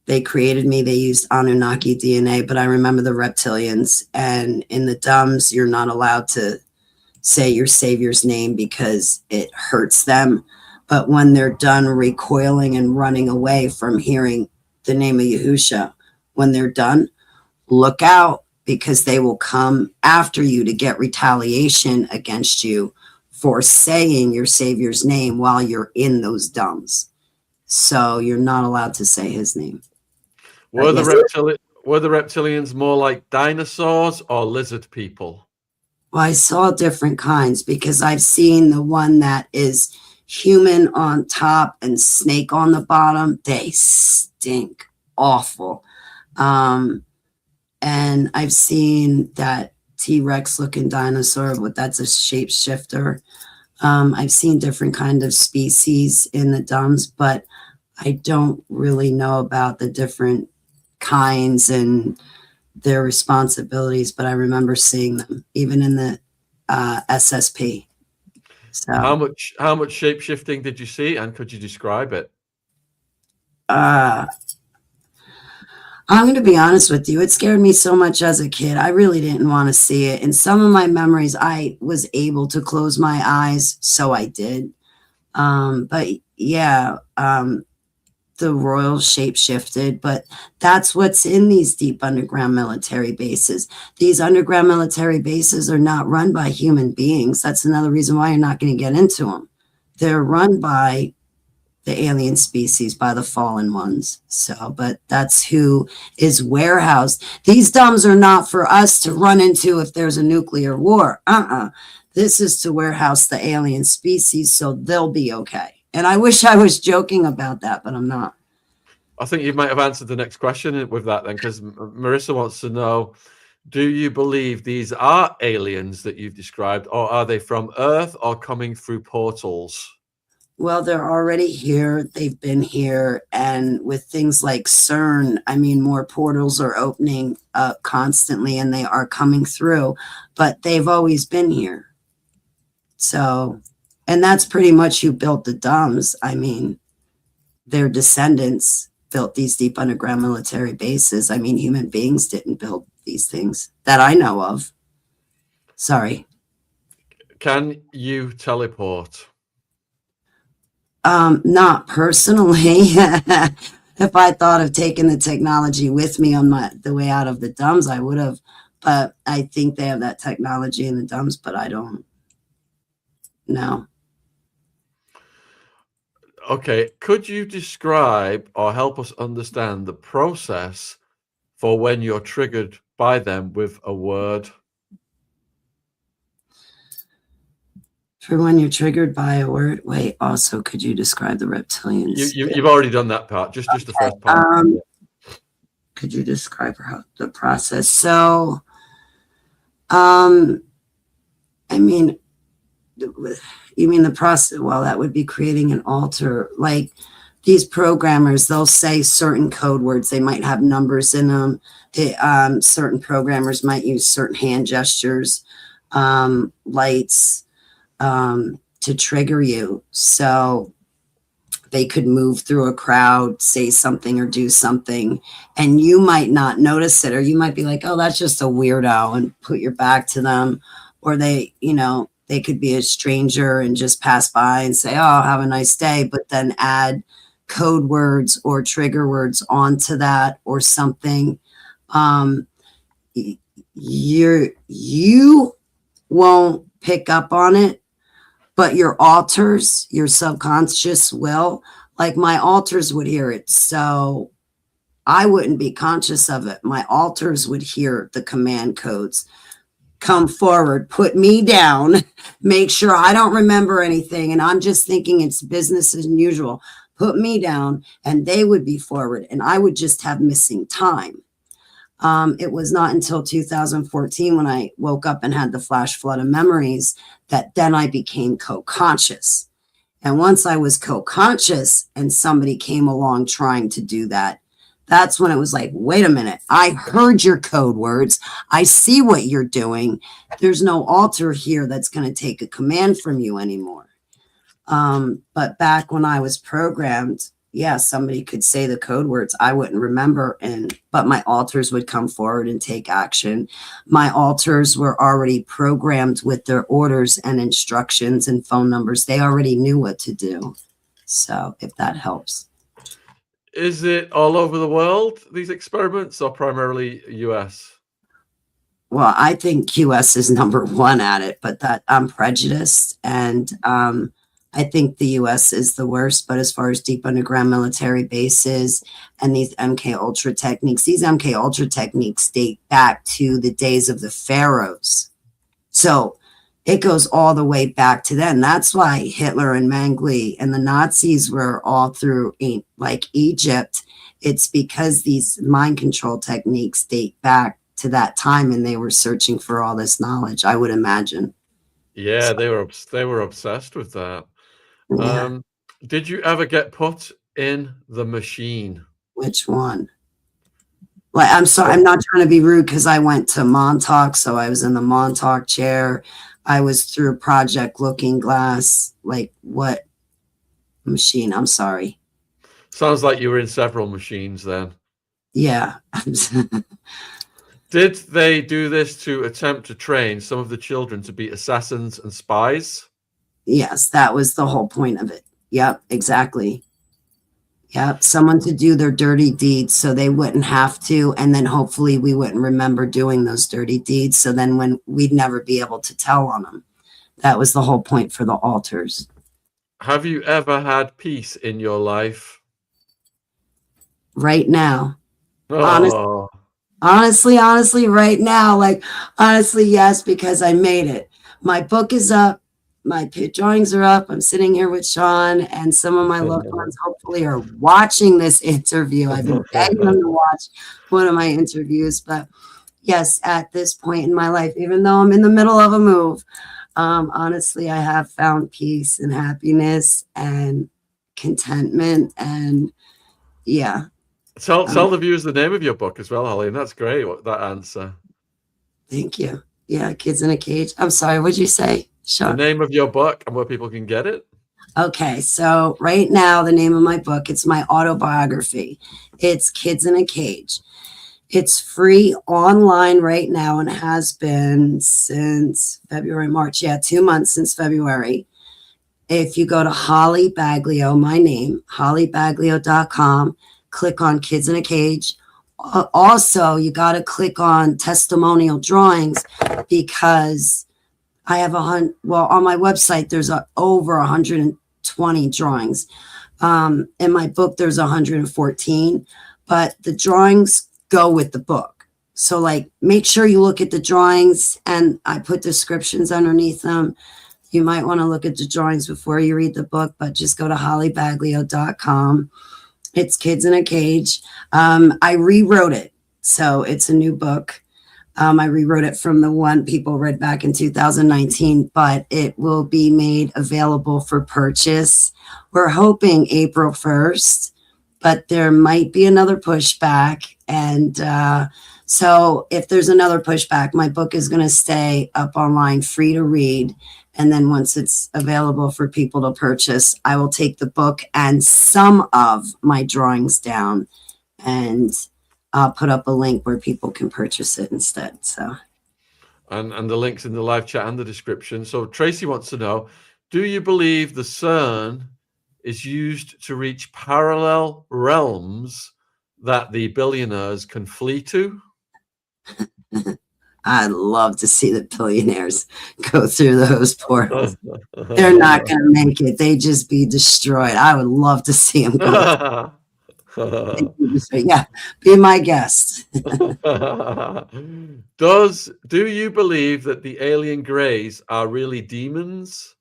they created me. They used Anunnaki DNA, but I remember the reptilians. And in the dums, you're not allowed to say your savior's name because it hurts them. But when they're done recoiling and running away from hearing the name of Yahusha, when they're done, look out, because they will come after you to get retaliation against you for saying your savior's name while you're in those dums. So you're not allowed to say his name. Were the reptilians more like dinosaurs or lizard people? Well, I saw different kinds, because I've seen the one that is human on top and snake on the bottom. They stink awful. And I've seen that T-Rex looking dinosaur, but that's a shapeshifter. I've seen different kind of species in the dums, but I don't really know about the different kinds and their responsibilities, but I remember seeing them even in the SSP. So how much shape shifting did you see, and could you describe it? I'm going to be honest with you. It scared me so much as a kid. I really didn't want to see it. In some of my memories, I was able to close my eyes, so I did. But yeah, the royal shape shifted, but that's what's in these deep underground military bases. These underground military bases are not run by human beings. That's another reason why you're not going to get into them. They're run by the alien species, by the fallen ones. So, but that's who is warehoused. These dums are not for us to run into if there's a nuclear war. This is to warehouse the alien species, so they'll be okay. And I wish I was joking about that, but I'm not. I think you might have answered the next question with that then, because Marissa wants to know, do you believe these are aliens that you've described, or are they from Earth or coming through portals? Well, they're already here. They've been here. And with things like CERN, I mean, more portals are opening up constantly and they are coming through, but they've always been here. So, and that's pretty much who built the dums. I mean, their descendants built these deep underground military bases. I mean, human beings didn't build these things that I know of. Sorry. Can you teleport? Not personally. If I thought of taking the technology with me on the way out of the dums, I would have. But I think they have that technology in the dums, but I don't know. Okay, could you describe or help us understand the process for when you're triggered by them with a word? For when you're triggered by a word? Wait, also, could you describe the reptilians? You've already done that part, just the first part. Could you describe the process? So, I mean, you mean the process? Well, that would be creating an altar. Like these programmers, they'll say certain code words. They might have numbers in them. Certain programmers might use certain hand gestures, lights, to trigger you. So they could move through a crowd, say something or do something, and you might not notice it, or you might be like, oh, that's just a weirdo, and put your back to them. Or they, they could be a stranger and just pass by and say, oh, have a nice day, but then add code words or trigger words onto that or something. You won't pick up on it, but your alters, your subconscious will. Like my alters would hear it, so I wouldn't be conscious of it. My alters would hear the command codes. Come forward, put me down, make sure I don't remember anything, and I'm just thinking it's business as usual. Put me down, and they would be forward, and I would just have missing time. It was not until 2014 when I woke up and had the flash flood of memories that then I became co-conscious. And once I was co-conscious and somebody came along trying to do that, that's when it was like, wait a minute, I heard your code words. I see what you're doing. There's no altar here that's going to take a command from you anymore. But back when I was programmed, yeah, somebody could say the code words I wouldn't remember, but my alters would come forward and take action. My alters were already programmed with their orders and instructions and phone numbers. They already knew what to do. So if that helps. Is it all over the world, these experiments, or primarily US? Well, I think QS is number one at it, but that I'm prejudiced, and I think the US is the worst. But as far as deep underground military bases and these MKUltra techniques, these MKUltra techniques date back to the days of the pharaohs. So it goes all the way back to then. That's why Hitler and Mengele and the Nazis were all through like Egypt. It's because these mind control techniques date back to that time, and they were searching for all this knowledge, I would imagine. Yeah, they were obsessed with that. Yeah. Did you ever get put in the machine? Which one? Like, I'm sorry, I'm not trying to be rude because I went to Montauk, so I was in the Montauk chair. I was through Project Looking Glass. Like, what machine? I'm sorry. Sounds like you were in several machines then. Yeah. Did they do this to attempt to train some of the children to be assassins and spies? Yes, that was the whole point of it. Yep, exactly. Yep, someone to do their dirty deeds so they wouldn't have to, and then hopefully we wouldn't remember doing those dirty deeds, so then when we'd never be able to tell on them. That was the whole point for the alters. Have you ever had peace in your life? Right now. Oh. Honestly, right now, like, honestly, yes, because I made it. My book is up. My drawings are up. I'm sitting here with Shaun, and some of my loved ones hopefully are watching this interview. I've been begging them to watch one of my interviews, but yes, at this point in my life, even though I'm in the middle of a move, honestly, I have found peace and happiness and contentment, and yeah. Tell the viewers the name of your book as well, Holly, and that's great, that answer. Thank you. Yeah, Kids in a Cage. I'm sorry, what'd you say, Shaun? The name of your book and where people can get it? Okay, so right now, the name of my book, it's my autobiography. It's Kids in a Cage. It's free online right now and has been since February, March. Yeah, 2 months since February. If you go to Holly Baglio, my name, hollybaglio.com, click on Kids in a Cage. Also, you got to click on testimonial drawings because I have on my website, there's over 120 drawings. In my book, there's 114, but the drawings go with the book. So like, make sure you look at the drawings, and I put descriptions underneath them. You might want to look at the drawings before you read the book, but just go to hollybaglio.com. It's Kids in a Cage. I rewrote it. So it's a new book. I rewrote it from the one people read back in 2019, but it will be made available for purchase. We're hoping April 1st, but there might be another pushback. And so if there's another pushback, my book is going to stay up online, free to read. And then once it's available for people to purchase, I will take the book and some of my drawings down, and I'll put up a link where people can purchase it instead. So, and the links in the live chat and the description. So Tracy wants to know, do you believe the CERN is used to reach parallel realms that the billionaires can flee to? I'd love to see the billionaires go through those portals. They're not going to make it. They just be destroyed. I would love to see them go. Yeah, be my guest. Do you believe that the alien greys are really demons?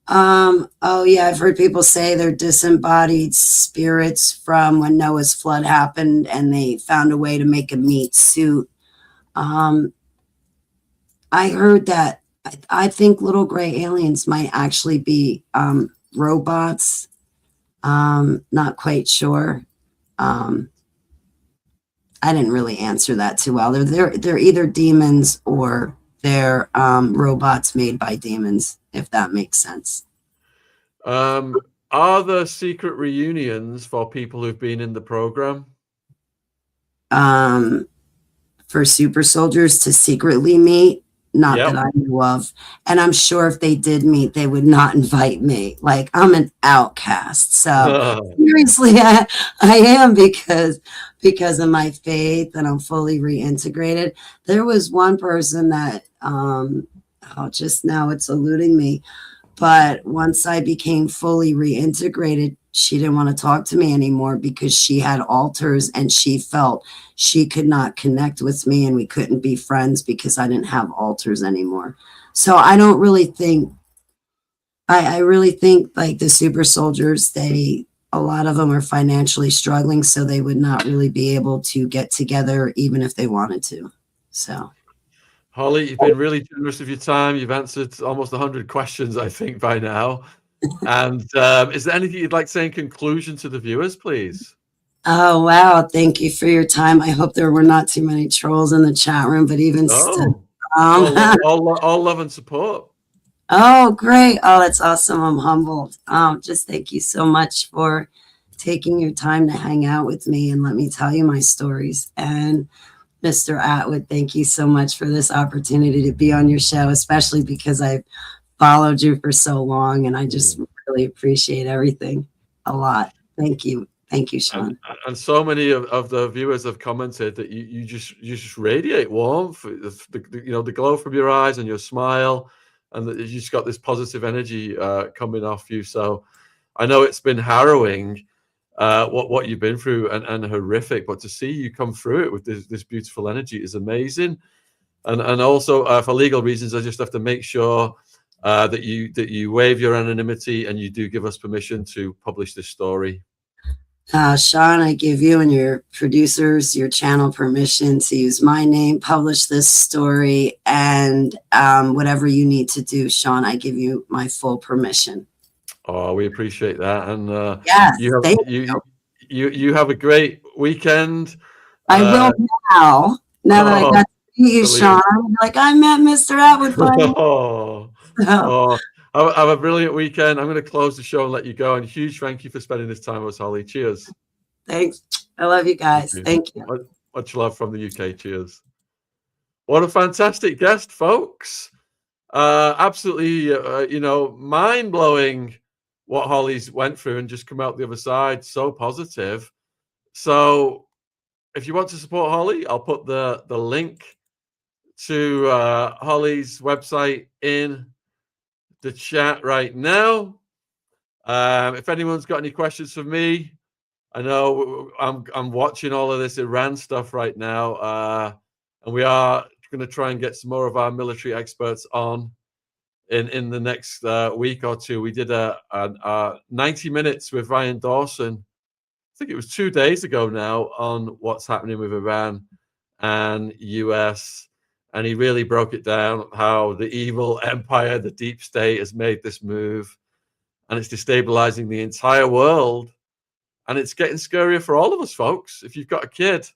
Oh yeah, I've heard people say they're disembodied spirits from when Noah's flood happened and they found a way to make a meat suit. I heard that. I think little gray aliens might actually be robots. Not quite sure. I didn't really answer that too well. They're either demons or they're robots made by demons, if that makes sense. are there secret reunions for people who've been in the program? For super soldiers to secretly meet, not Yep. that I knew of. And I'm sure if they did meet, they would not invite me. Like, I'm an outcast. So seriously, I am because of my faith, and I'm fully reintegrated. There was one person that just now it's eluding me. But once I became fully reintegrated, she didn't want to talk to me anymore because she had alters and she felt she could not connect with me and we couldn't be friends because I didn't have alters anymore. So I don't really think, I really think like the super soldiers, a lot of them are financially struggling, so they would not really be able to get together even if they wanted to. So. Holly, you've been really generous of your time. You've answered almost 100 questions, I think, by now. And is there anything you'd like to say in conclusion to the viewers, please? Oh, wow. Thank you for your time. I hope there were not too many trolls in the chat room, but even still. All love and support. Oh, great. Oh, that's awesome. I'm humbled. Just thank you so much for taking your time to hang out with me and let me tell you my stories. And Mr. Attwood, thank you so much for this opportunity to be on your show, especially because I've followed you for so long, and I just really appreciate everything a lot. Thank you. Thank you, Shaun. And so many of the viewers have commented that you just radiate warmth, the glow from your eyes and your smile, and that you just got this positive energy coming off you. So I know it's been harrowing, what you've been through, and horrific, but to see you come through it with this beautiful energy is amazing. And also for legal reasons, I just have to make sure that you waive your anonymity and you do give us permission to publish this story. Shaun, I give you and your producers, your channel, permission to use my name, publish this story, and whatever you need to do, Shaun, I give you my full permission. Oh, we appreciate that, and yes, you have a great weekend. I will now. Now that I got to meet you, Shaun, I'm like, I met Mr. Attwood finally. Have a brilliant weekend. I'm going to close the show and let you go. And huge thank you for spending this time with us, Holly. Cheers. Thanks. I love you guys. Thank you. Much love from the UK. Cheers. What a fantastic guest, folks. Absolutely, mind-blowing what Holly's went through and just come out the other side. So positive. So if you want to support Holly, I'll put the link to Holly's website in the chat right now. If anyone's got any questions for me, I know I'm watching all of this Iran stuff right now, and we are going to try and get some more of our military experts on in the next week or two. We did a 90 minutes with Ryan Dawson. I think it was 2 days ago now, on what's happening with Iran and US. And he really broke it down, how the evil empire, the deep state, has made this move, and it's destabilizing the entire world. And it's getting scarier for all of us, folks. If you've got a kid,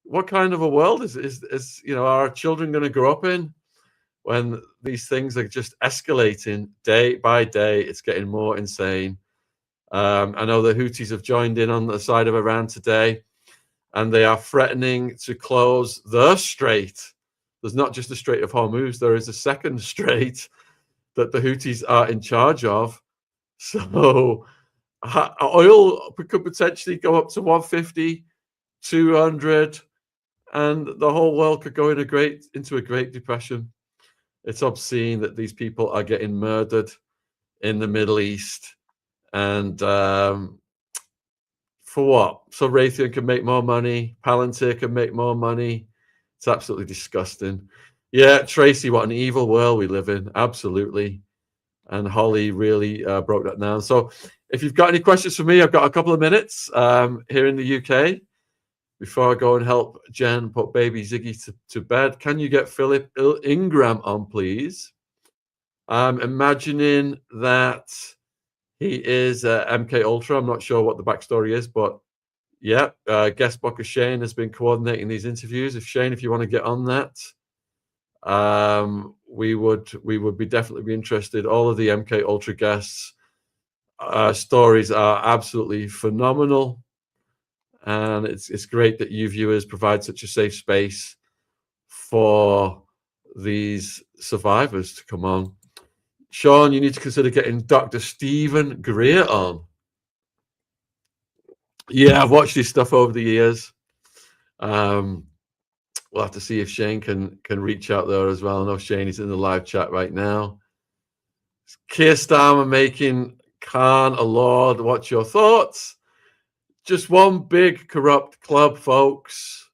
what kind of a world is our children going to grow up in when these things are just escalating day by day? It's getting more insane. I know the Houthis have joined in on the side of Iran today, and they are threatening to close the strait. There's not just the Strait of Hormuz, there is a second strait that the Houthis are in charge of. So oil could potentially go up to 150, 200, and the whole world could go into a Great Depression. It's obscene that these people are getting murdered in the Middle East. And for what? So Raytheon can make more money, Palantir can make more money. It's absolutely disgusting. Yeah, Tracy, what an evil world we live in. Absolutely. And Holly really broke that down. So if you've got any questions for me, I've got a couple of minutes here in the UK before I go and help Jen put baby Ziggy to bed. Can you get Philip Ingram on, please? I'm imagining that he is MKUltra. I'm not sure what the backstory is, but yeah, guest booker Shane has been coordinating these interviews. If Shane, if you want to get on that, we would be definitely be interested. All of the MKUltra guests stories are absolutely phenomenal, and it's great that you viewers provide such a safe space for these survivors to come on. Shaun, you need to consider getting Dr. Stephen Greer on. Yeah, I've watched his stuff over the years. We'll have to see if Shane can reach out there as well. I know Shane is in the live chat right now. Keir Starmer making Khan a lord. What's your thoughts? Just one big corrupt club, folks.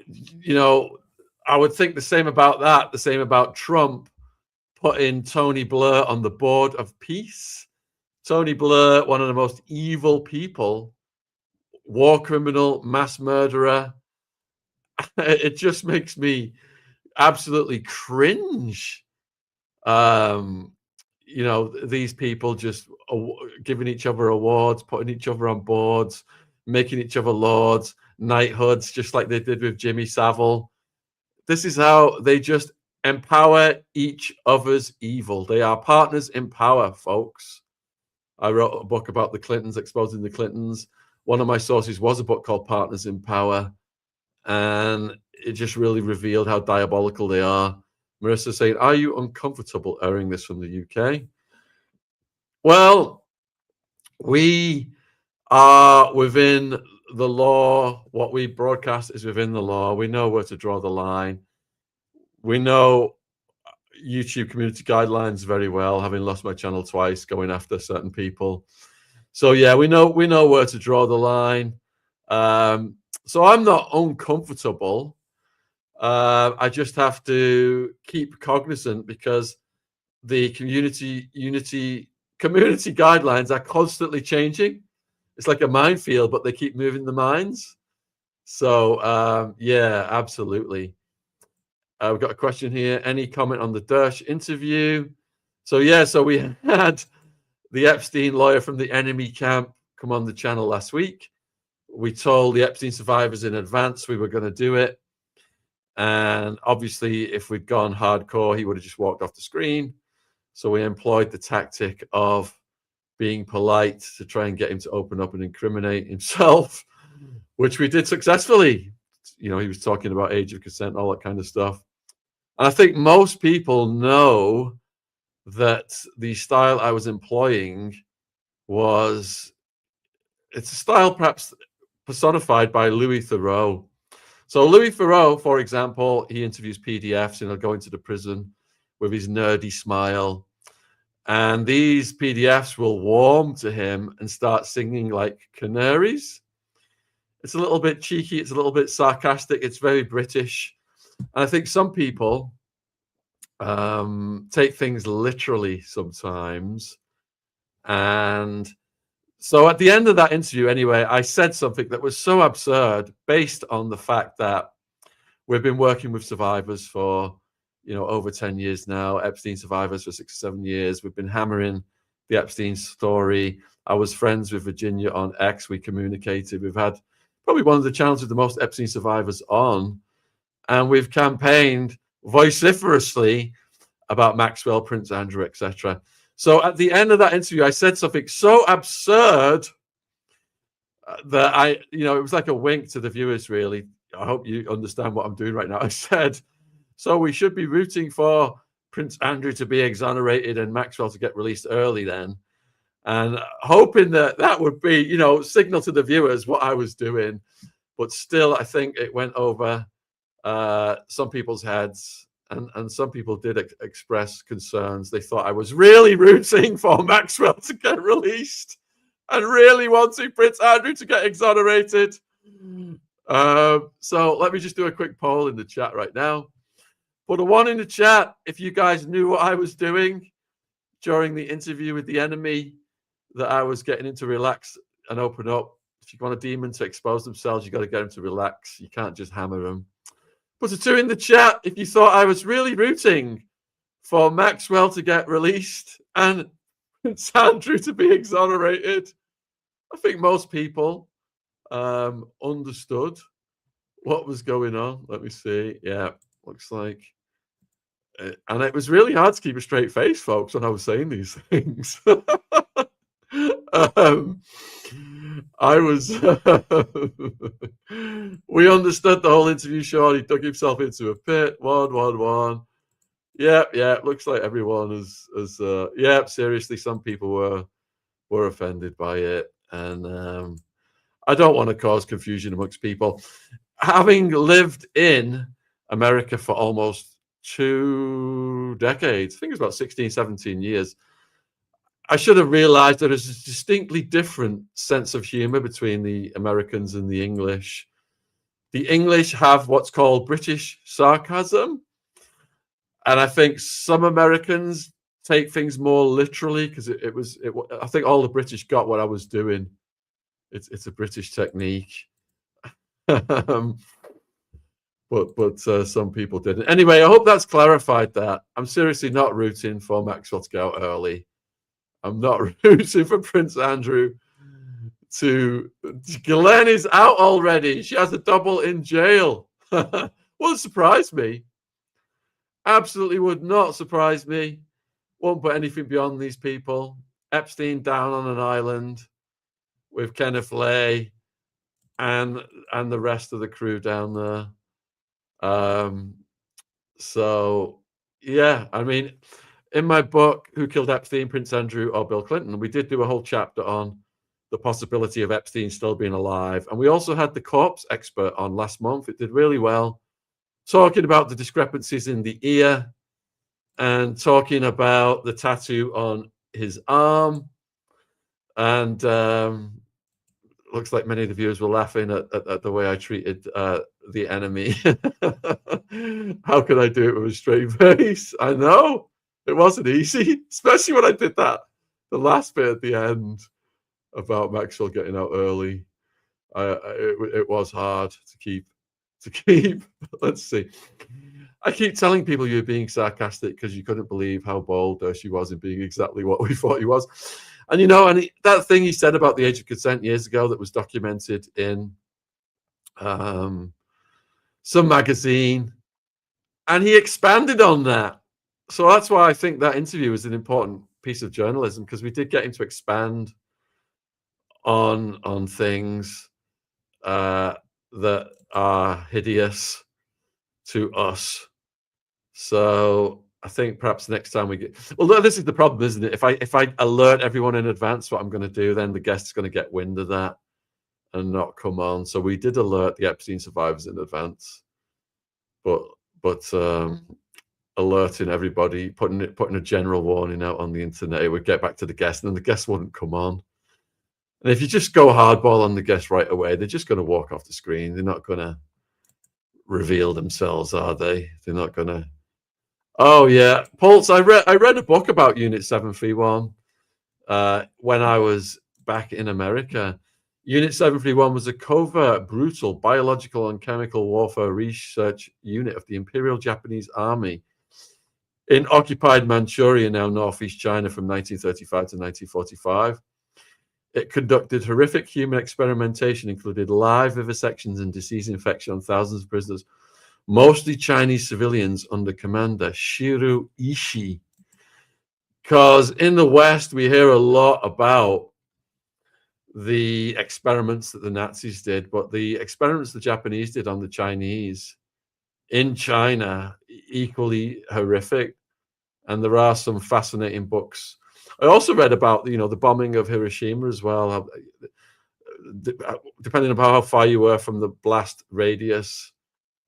You know, I would think the same about that, the same about Trump putting Tony Blair on the board of peace. Tony Blair, one of the most evil people, war criminal, mass murderer. It just makes me absolutely cringe. You know, these people just giving each other awards, putting each other on boards, making each other lords, knighthoods, just like they did with Jimmy Savile. This is how they just empower each other's evil. They are partners in power, folks. I wrote a book about the Clintons, exposing the Clintons. One of my sources was a book called Partners in Power, and it just really revealed how diabolical they are. Marissa saying, are you uncomfortable airing this from the UK? Well, we are within the law. What we broadcast is within the law. We know where to draw the line. We know YouTube community guidelines very well, having lost my channel twice, going after certain people. So yeah, we know where to draw the line. So I'm not uncomfortable. I just have to keep cognizant because the community guidelines are constantly changing. It's like a minefield, but they keep moving the mines. So yeah, absolutely. We've got a question here. Any comment on the Dersh interview? So yeah, so we had the Epstein lawyer from the enemy camp come on the channel last week. We told the Epstein survivors in advance we were going to do it. And obviously, if we'd gone hardcore, he would have just walked off the screen. So we employed the tactic of being polite to try and get him to open up and incriminate himself, which we did successfully. You know, he was talking about age of consent, all that kind of stuff. And I think most people know that the style I was employing it's a style perhaps personified by Louis Theroux. So Louis Theroux, for example, he interviews PDFs and he'll go into the prison with his nerdy smile. And these PDFs will warm to him and start singing like canaries. It's a little bit cheeky. It's a little bit sarcastic. It's very British. And I think some people take things literally sometimes. And so at the end of that interview, anyway, I said something that was so absurd based on the fact that we've been working with survivors for, you know, over 10 years now, Epstein survivors for 6 or 7 years. We've been hammering the Epstein story. I was friends with Virginia on X. We communicated. We've had probably one of the channels with the most Epstein survivors on. And we've campaigned vociferously about Maxwell, Prince Andrew, etc. So at the end of that interview, I said something so absurd that it was like a wink to the viewers, really. I hope you understand what I'm doing right now. I said, so we should be rooting for Prince Andrew to be exonerated and Maxwell to get released early then. And hoping that would be, you know, signal to the viewers what I was doing. But still, I think it went over some people's heads. And some people did express concerns. They thought I was really rooting for Maxwell to get released and really wanting Prince Andrew to get exonerated. So let me just do a quick poll in the chat right now. Put a 1 in the chat if you guys knew what I was doing during the interview with the enemy, that I was getting him to relax and open up. If you want a demon to expose themselves, you got to get them to relax. You can't just hammer them. Put a 2 in the chat if you thought I was really rooting for Maxwell to get released and Prince Andrew to be exonerated. I think most people understood what was going on. Let me see. Yeah, looks like. And it was really hard to keep a straight face, folks, when I was saying these things. um, I was. We understood the whole interview, Shaun. He dug himself into a pit. 1-1-1. Yep. Looks like everyone is. Yep. Seriously, some people were offended by it, and I don't want to cause confusion amongst people. Having lived in America for almost 2 decades, I think it was about 16, 17 years, I should have realized there is a distinctly different sense of humor between the Americans and the English. The English have what's called British sarcasm. And I think some Americans take things more literally because I think all the British got what I was doing. It's a British technique. But some people didn't. Anyway, I hope that's clarified that. I'm seriously not rooting for Maxwell to go out early. I'm not rooting for Prince Andrew to. Glenn is out already. She has a double in jail. Won't surprise me. Absolutely would not surprise me. Won't put anything beyond these people. Epstein down on an island with Kenneth Lay and the rest of the crew down there. So yeah, I mean, in my book, Who Killed Epstein, Prince Andrew or Bill Clinton, we did do a whole chapter on the possibility of Epstein still being alive. And we also had the corpse expert on last month. It did really well, talking about the discrepancies in the ear and talking about the tattoo on his arm. And looks like many of the viewers were laughing at the way I treated the enemy. How could I do it with a straight face? I know. It wasn't easy, especially when I did that, the last bit at the end about Maxwell getting out early. It was hard to keep. Let's see. I keep telling people you're being sarcastic because you couldn't believe how bold she was in being exactly what we thought he was. And that thing he said about the age of consent years ago that was documented in some magazine, and he expanded on that. So that's why I think that interview is an important piece of journalism, because we did get him to expand on things that are hideous to us. So I think perhaps next time we get, well, this is the problem, isn't it? If I alert everyone in advance what I'm going to do, then the guest's going to get wind of that and not come on. So we did alert the Epstein survivors in advance, but alerting everybody, putting a general warning out on the internet, it would get back to the guest, and then the guest wouldn't come on. And if you just go hardball on the guest right away, they're just going to walk off the screen. They're not going to reveal themselves, are they? They're not going to. Oh yeah, Pulse. I read a book about Unit 731 when I was back in America. Unit 731 was a covert, brutal biological and chemical warfare research unit of the Imperial Japanese Army in occupied Manchuria, now northeast China, from 1935 to 1945. It conducted horrific human experimentation, included live vivisections and disease infection on thousands of prisoners, mostly Chinese civilians under Commander Shiro Ishii. Because in the West, we hear a lot about the experiments that the Nazis did, but the experiments the Japanese did on the Chinese in China, equally horrific. And there are some fascinating books. I also read about, the bombing of Hiroshima as well. Depending on how far you were from the blast radius,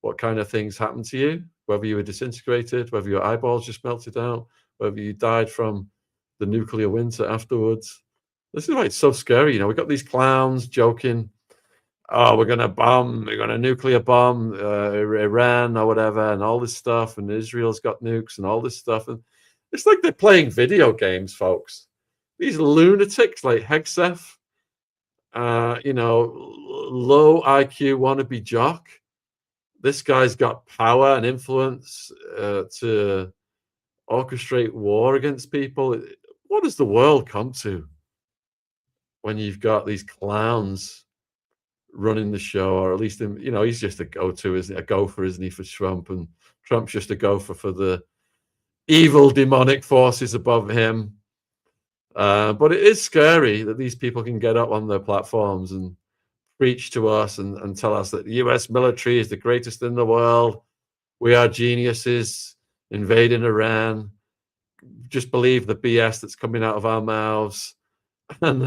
what kind of things happened to you, whether you were disintegrated, whether your eyeballs just melted out, whether you died from the nuclear winter afterwards. This is why it's so scary. We got these clowns joking, oh, we're going to nuclear bomb Iran or whatever, and all this stuff, and Israel's got nukes and all this stuff. And it's like they're playing video games, folks. These lunatics like Hegseth, low IQ wannabe jock. This guy's got power and influence to orchestrate war against people. What does the world come to when you've got these clowns running the show? Or at least, he's just a go-to, isn't he? A gopher, isn't he, for Trump? And Trump's just a gopher for the evil demonic forces above him. But it is scary that these people can get up on their platforms and preach to us and tell us that the US military is the greatest in the world. We are geniuses invading Iran. Just believe the BS that's coming out of our mouths. And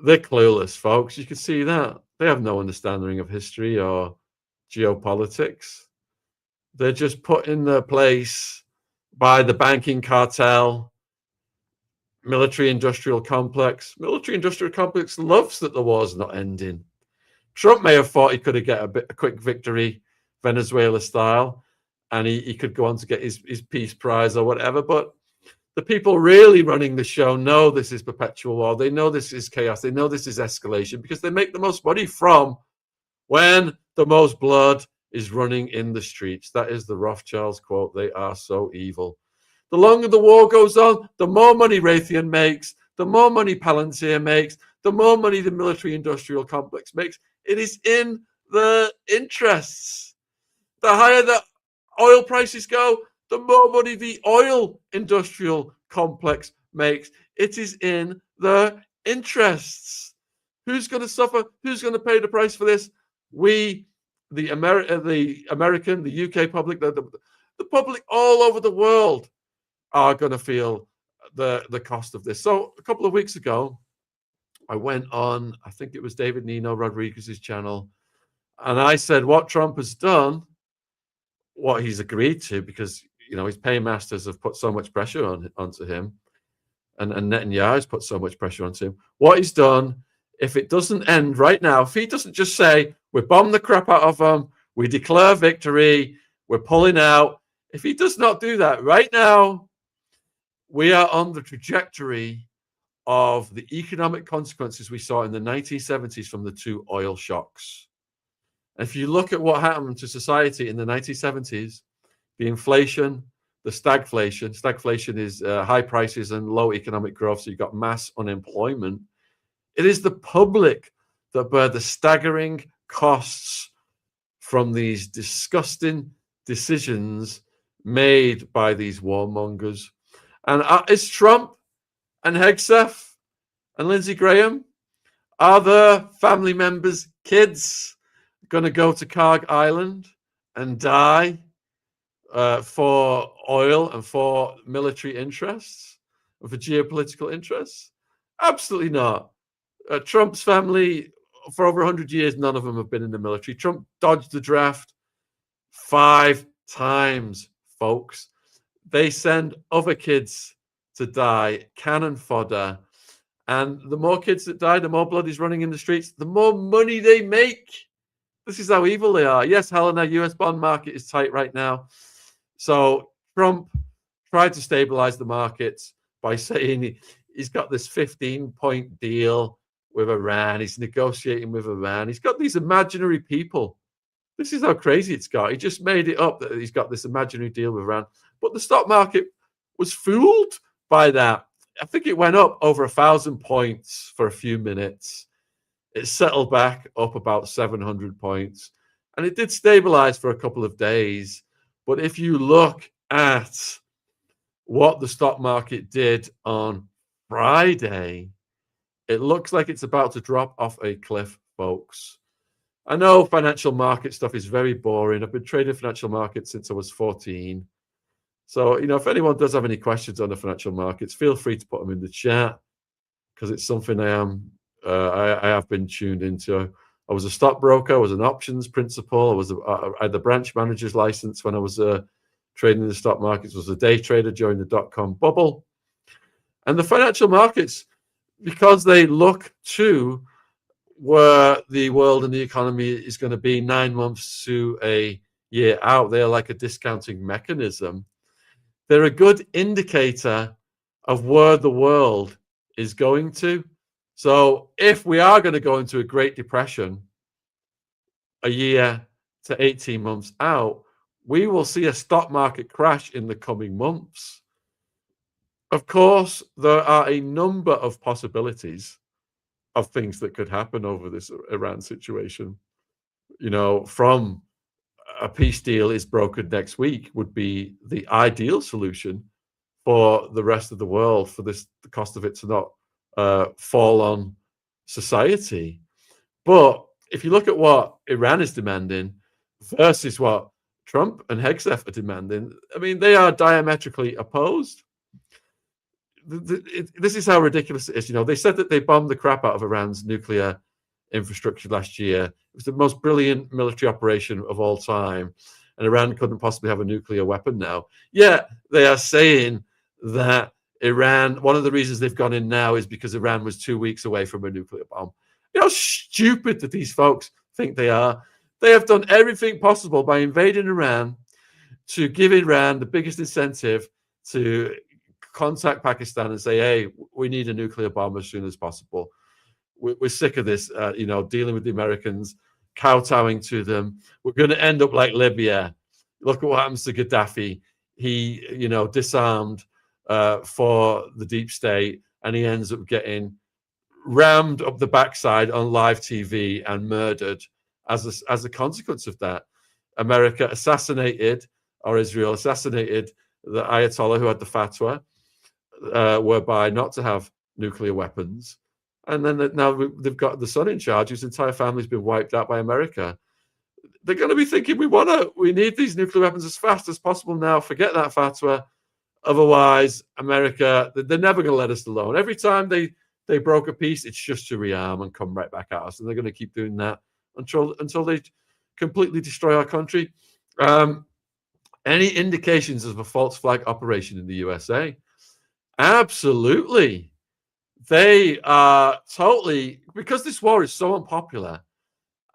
they're clueless, folks. You can see that. They have no understanding of history or geopolitics. They're just put in their place by the banking cartel, military-industrial complex. Military-industrial complex loves that the war's not ending. Trump may have thought he could get a quick victory, Venezuela style, and he could go on to get his peace prize or whatever. But the people really running the show know this is perpetual war. They know this is chaos. They know this is escalation because they make the most money from when the most blood is running in the streets. That is the Rothschilds quote. They are so evil. The longer the war goes on, the more money Raytheon makes, the more money Palantir makes, the more money the military-industrial complex makes. It is in the interests. The higher the oil prices go, the more money the oil industrial complex makes. It is in their interests. Who's going to suffer? Who's going to pay the price for this? We, the American, the UK public, the public all over the world are going to feel the cost of this. So a couple of weeks ago, I went on, I think it was David Nino Rodriguez's channel, and I said what Trump has done, what he's agreed to, because his paymasters have put so much pressure onto him, and Netanyahu has put so much pressure onto him. What he's done, if it doesn't end right now, if he doesn't just say we bomb the crap out of them, we declare victory, we're pulling out. If he does not do that right now, we are on the trajectory of the economic consequences we saw in the 1970s from the two oil shocks. If you look at what happened to society in the 1970s, the inflation, the stagflation is high prices and low economic growth, so you've got mass unemployment. It is the public that bear the staggering costs from these disgusting decisions made by these warmongers. And is Trump and Hegseth and Lindsey Graham, are their family members' kids going to go to Carg Island and die for oil and for military interests and for geopolitical interests? Absolutely not. Trump's family, for over 100 years, none of them have been in the military. Trump dodged the draft 5 times, folks. They send other kids to die, cannon fodder. And the more kids that die, the more blood is running in the streets, the more money they make. This is how evil they are. Yes, Helena, US bond market is tight right now. So Trump tried to stabilize the markets by saying he's got this 15-point deal with Iran. He's negotiating with Iran. He's got these imaginary people. This is how crazy it's got. He just made it up that he's got this imaginary deal with Iran. But the stock market was fooled by that. I think it went up over 1,000 points for a few minutes. It settled back up about 700 points. And it did stabilize for a couple of days. But if you look at what the stock market did on Friday, it looks like it's about to drop off a cliff, folks. I know financial market stuff is very boring. I've been trading financial markets since I was 14. So, if anyone does have any questions on the financial markets, feel free to put them in the chat because it's something I have been tuned into. I was a stockbroker. I was an options principal. I had the branch manager's license when I was trading in the stock markets. I was a day trader during the dot-com bubble. And the financial markets, because they look to where the world and the economy is going to be 9 months to a year out, they're like a discounting mechanism. They're a good indicator of where the world is going to. So if we are going to go into a Great Depression a year to 18 months out, we will see a stock market crash in the coming months. Of course, there are a number of possibilities of things that could happen over this Iran situation. From a peace deal is brokered next week would be the ideal solution for the rest of the world, for the cost of it to not fall on society. But if you look at what Iran is demanding versus what Trump and Hegseth are demanding, I mean, they are diametrically opposed. This is how ridiculous it is. You know, they said that they bombed the crap out of Iran's nuclear infrastructure last year. It was the most brilliant military operation of all time, and Iran couldn't possibly have a nuclear weapon now. Yet they are saying that Iran, one of the reasons they've gone in now is because Iran was 2 weeks away from a nuclear bomb. You know how stupid that these folks think they are. They have done everything possible by invading Iran to give Iran the biggest incentive to contact Pakistan and say, hey, we need a nuclear bomb as soon as possible. We're sick of this, you know, dealing with the Americans, kowtowing to them. We're going to end up like Libya. Look at what happens to Gaddafi. He, you know, disarmed for the deep state, and he ends up getting rammed up the backside on live TV and murdered as a consequence of that. America assassinated, or Israel assassinated, the Ayatollah who had the fatwa, whereby not to have nuclear weapons. And then now they've got the son in charge, whose entire family's been wiped out by America. They're going to be thinking, we need these nuclear weapons as fast as possible now. Forget that fatwa. Otherwise, America, they're never going to let us alone. Every time they broke a peace, it's just to rearm and come right back at us. And they're going to keep doing that until they completely destroy our country. Any indications of a false flag operation in the USA? Absolutely. They are totally, because this war is so unpopular.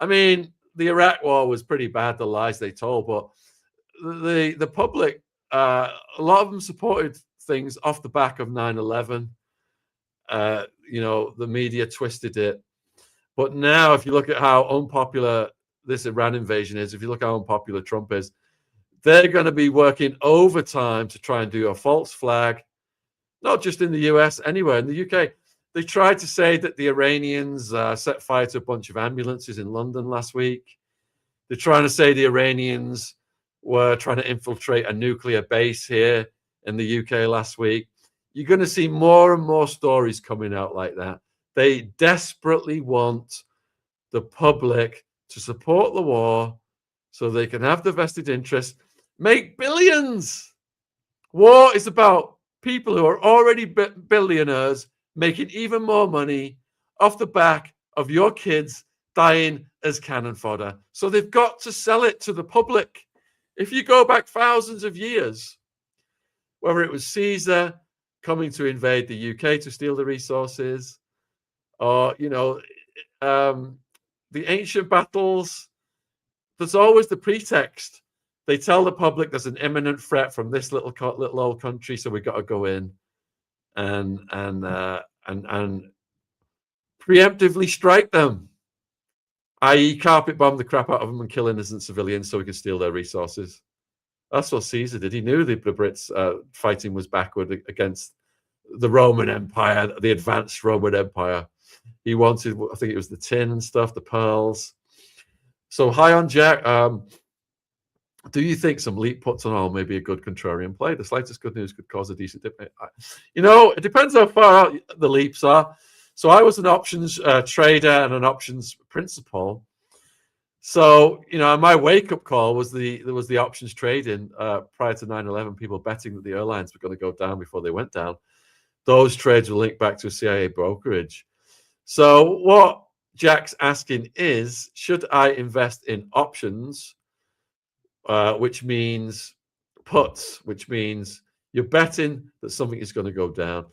I mean, the Iraq war was pretty bad, the lies they told, but the public, a lot of them supported things off the back of 9/11. You know, the media twisted it. But now, if you look at how unpopular this Iran invasion is, if you look how unpopular Trump is, they're going to be working overtime to try and do a false flag, not just in the US, anywhere. In the UK, they tried to say that the Iranians set fire to a bunch of ambulances in London last week. They're trying to say the Iranians were trying to infiltrate a nuclear base here in the UK last week. You're going to see more and more stories coming out like that. They desperately want the public to support the war so they can have the vested interest, make billions. War is about people who are already billionaires making even more money off the back of your kids dying as cannon fodder. So they've got to sell it to the public. If you go back thousands of years, whether it was Caesar coming to invade the UK to steal the resources, or, you know, the ancient battles, there's always the pretext. They tell the public there's an imminent threat from this little old country, so we've got to go in and preemptively strike them, i.e. carpet bomb the crap out of them and kill innocent civilians so we can steal their resources. That's what Caesar did. He knew the Brits fighting was backward against the Roman Empire, the advanced Roman Empire. He wanted, I think it was the tin and stuff, the pearls. So high on Jack. Do you think some leap puts on all may be a good contrarian play? The slightest good news could cause a decent dip. You know, it depends how far out the leaps are. So I was an options trader and an options principal. So, you know, my wake-up call was there was the options trading prior to 9/11, people betting that the airlines were going to go down before they went down. Those trades were linked back to a CIA brokerage. So what Jack's asking is, should I invest in options, which means puts, which means you're betting that something is going to go down.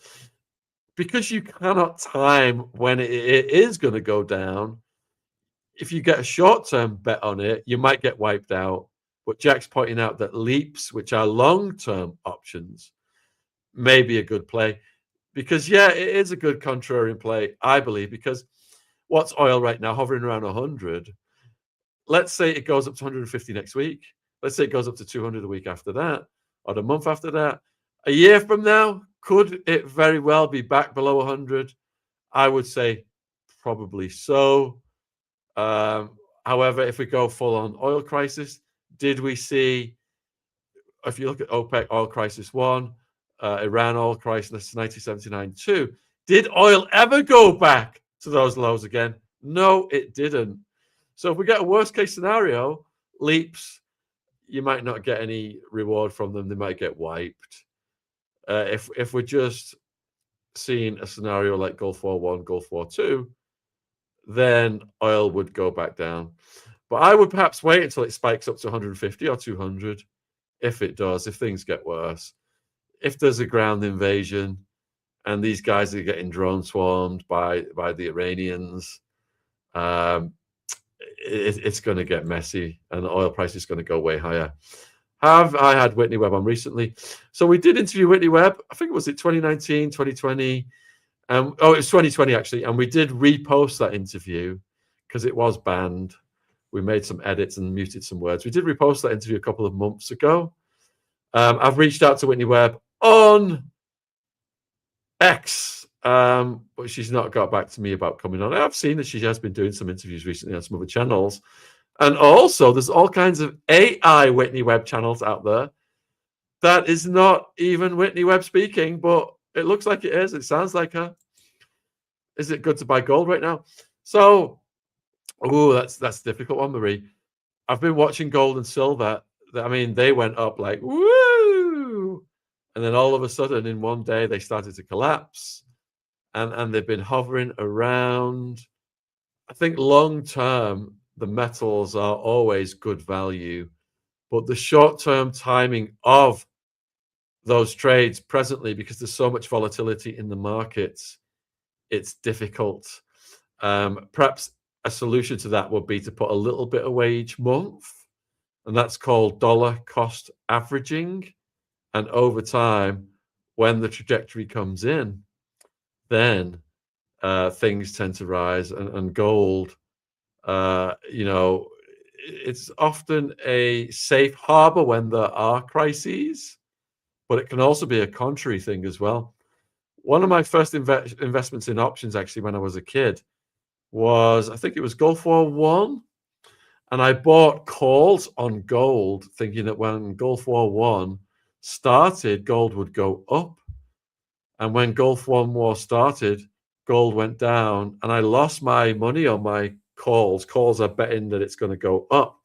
Because you cannot time when it is going to go down, if you get a short-term bet on it, you might get wiped out. But Jack's pointing out that leaps, which are long-term options, may be a good play. Because, yeah, it is a good contrarian play, I believe, because what's oil right now? Hovering around 100. Let's say it goes up to 150 next week. Let's say it goes up to 200 a week after that, or the month after that. A year from now, could it very well be back below 100? I would say probably so. However, if we go full on oil crisis, did we see, if you look at OPEC oil crisis 1, Iran oil crisis 1979 too. Did oil ever go back to those lows again? No, it didn't. So if we get a worst case scenario, leaps, you might not get any reward from them. They might get wiped. If we're just seeing a scenario like Gulf War I, Gulf War II, then oil would go back down. But I would perhaps wait until it spikes up to 150 or 200 if it does, if things get worse. If there's a ground invasion and these guys are getting drone swarmed by the Iranians, it's going to get messy and the oil price is going to go way higher. I had Whitney Webb on recently. So we did interview Whitney Webb. I think it was 2019, 2020. It was 2020 actually. And we did repost that interview because it was banned. We made some edits and muted some words. We did repost that interview a couple of months ago. I've reached out to Whitney Webb on X, but she's not got back to me about coming on. I've seen that she has been doing some interviews recently on some other channels. And also, there's all kinds of AI Whitney Webb channels out there that is not even Whitney Webb speaking, but it looks like it is. It sounds like her. Is it good to buy gold right now? So, that's a difficult one, Marie. I've been watching gold and silver. I mean, they went up like, woo! And then all of a sudden, in one day, they started to collapse. And they've been hovering around. I think long term, the metals are always good value, but the short-term timing of those trades presently, because there's so much volatility in the markets, it's difficult. Perhaps a solution to that would be to put a little bit away each month, and that's called dollar cost averaging. And over time, when the trajectory comes in, then things tend to rise, and gold, it's often a safe harbor when there are crises, but it can also be a contrary thing as well. One of my first investments in options, actually, when I was a kid, was, I think it was Gulf War I, and I bought calls on gold, thinking that when Gulf War I started, gold would go up. And when Gulf War started, gold went down, and I lost my money on my calls. Calls are betting that it's going to go up.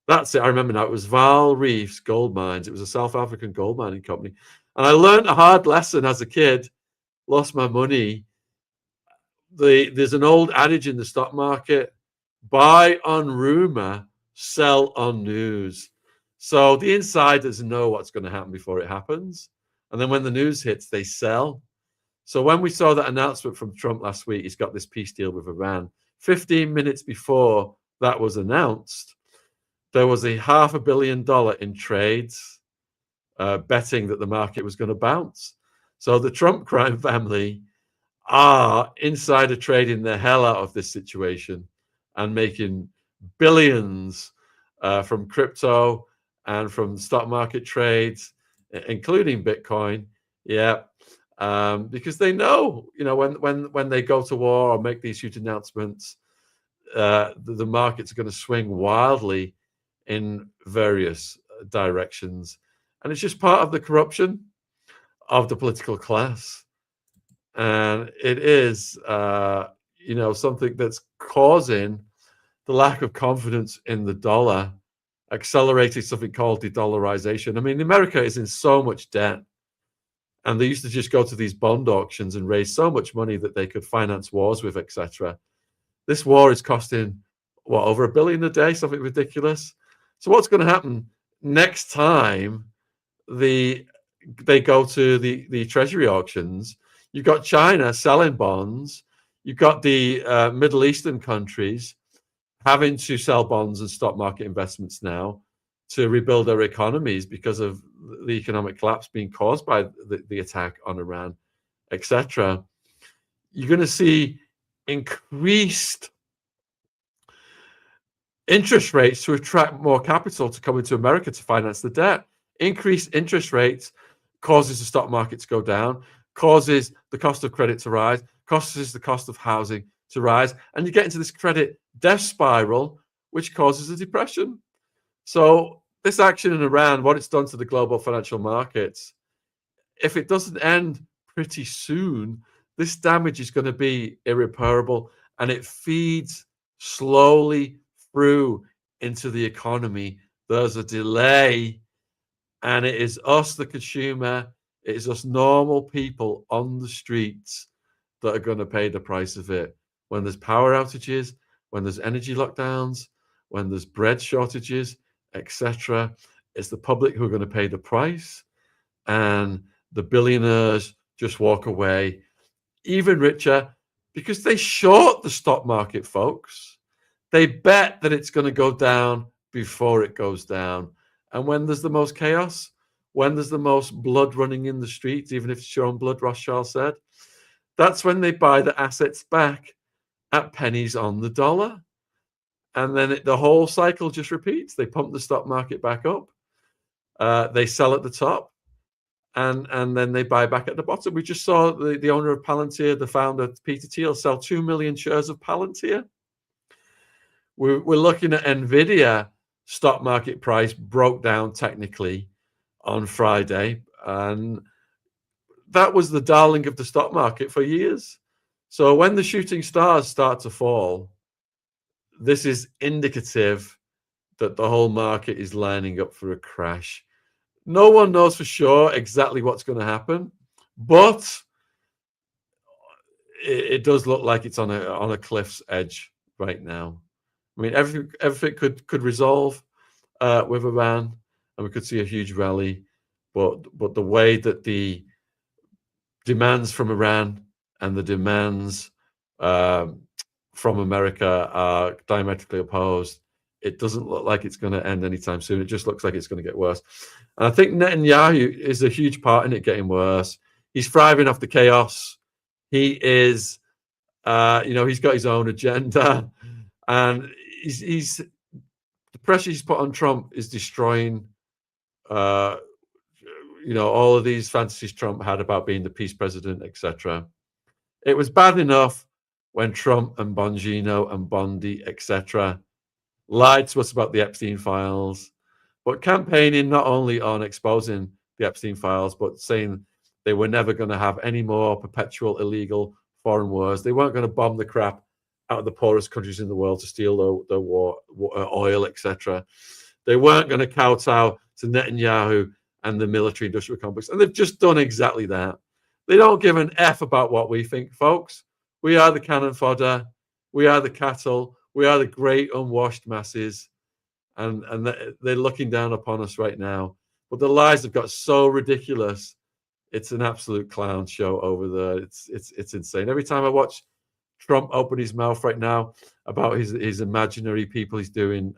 That's it. I remember now. It was Val Reef's Gold Mines. It was a South African gold mining company. And I learned a hard lesson as a kid, lost my money. There's an old adage in the stock market: buy on rumor, sell on news. So the insiders know what's going to happen before it happens. And then when the news hits, they sell. So when we saw that announcement from Trump last week, he's got this peace deal with Iran, 15 minutes before that was announced, there was a $500 million in trades betting that the market was going to bounce. So the Trump crime family are insider trading the hell out of this situation and making billions from crypto and from stock market trades, including Bitcoin. Yeah. Because they know, when they go to war or make these huge announcements, the markets are going to swing wildly in various directions. And it's just part of the corruption of the political class. And it is, something that's causing the lack of confidence in the dollar, accelerating something called de-dollarization. I mean, America is in so much debt. And they used to just go to these bond auctions and raise so much money that they could finance wars with, etc. This war is costing, over $1 billion a day, something ridiculous. So what's going to happen next time they go to the treasury auctions? You've got China selling bonds. You've got the Middle Eastern countries having to sell bonds and stock market investments now to rebuild their economies because of the economic collapse being caused by the attack on Iran, etc. You're going to see increased interest rates to attract more capital to come into America to finance the debt. Increased interest rates causes the stock market to go down, causes the cost of credit to rise, causes the cost of housing to rise, and you get into this credit death spiral, which causes a depression. So this action in Iran, what it's done to the global financial markets, if it doesn't end pretty soon, this damage is going to be irreparable, and it feeds slowly through into the economy. There's a delay, and it is us, the consumer, it is us normal people on the streets that are going to pay the price of it. When there's power outages, when there's energy lockdowns, when there's bread shortages, etc., it's the public who are going to pay the price, and the billionaires just walk away even richer because they short the stock market, folks. They bet that it's going to go down before it goes down. And when there's the most chaos, when there's the most blood running in the streets, even if it's your own blood, Rothschild said, that's when they buy the assets back at pennies on the dollar. And then the whole cycle just repeats. They pump the stock market back up. They sell at the top. And then they buy back at the bottom. We just saw the owner of Palantir, the founder, Peter Thiel, sell 2 million shares of Palantir. We're looking at NVIDIA stock market price broke down technically on Friday. And that was the darling of the stock market for years. So when the shooting stars start to fall, this is indicative that the whole market is lining up for a crash. No one knows for sure exactly what's going to happen, but it does look like it's on a cliff's edge right now. I mean, everything could resolve with Iran, and we could see a huge rally, but the way that the demands from Iran and the demands from America are diametrically opposed, it doesn't look like it's going to end anytime soon. It just looks like it's going to get worse. And I think Netanyahu is a huge part in it getting worse. He's thriving off the chaos. He is, he's got his own agenda, and he's the pressure he's put on Trump is destroying, all of these fantasies Trump had about being the peace president, etc. It was bad enough when Trump and Bongino and Bondi, etc., lied to us about the Epstein files, but campaigning not only on exposing the Epstein files, but saying they were never going to have any more perpetual illegal foreign wars. They weren't going to bomb the crap out of the poorest countries in the world to steal their oil, etc. They weren't going to kowtow to Netanyahu and the military-industrial complex. And they've just done exactly that. They don't give an F about what we think, folks. We are the cannon fodder. We are the cattle. We are the great unwashed masses. And they're looking down upon us right now. But the lies have got so ridiculous. It's an absolute clown show over there. It's insane. Every time I watch Trump open his mouth right now about his imaginary people he's doing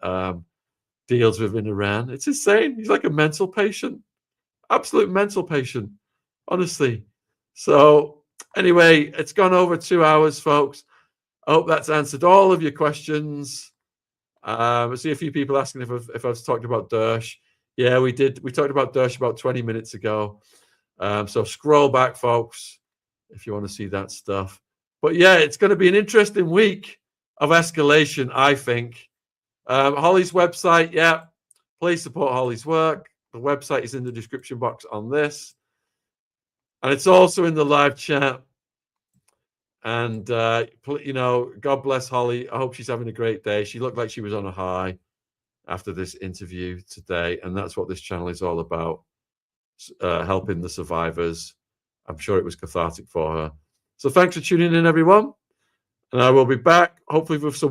deals with in Iran, it's insane. He's like a mental patient. Absolute mental patient, honestly. So anyway, it's gone over 2 hours, folks. I hope that's answered all of your questions. I see a few people asking if I've talked about Dersh. Yeah, we did. We talked about Dersh about 20 minutes ago. So scroll back, folks, if you want to see that stuff. But yeah, it's going to be an interesting week of escalation, I think. Holly's website, yeah, please support Holly's work. The website is in the description box on this. And it's also in the live chat. And, God bless Holly. I hope she's having a great day. She looked like she was on a high after this interview today. And that's what this channel is all about, helping the survivors. I'm sure it was cathartic for her. So thanks for tuning in, everyone. And I will be back, hopefully with some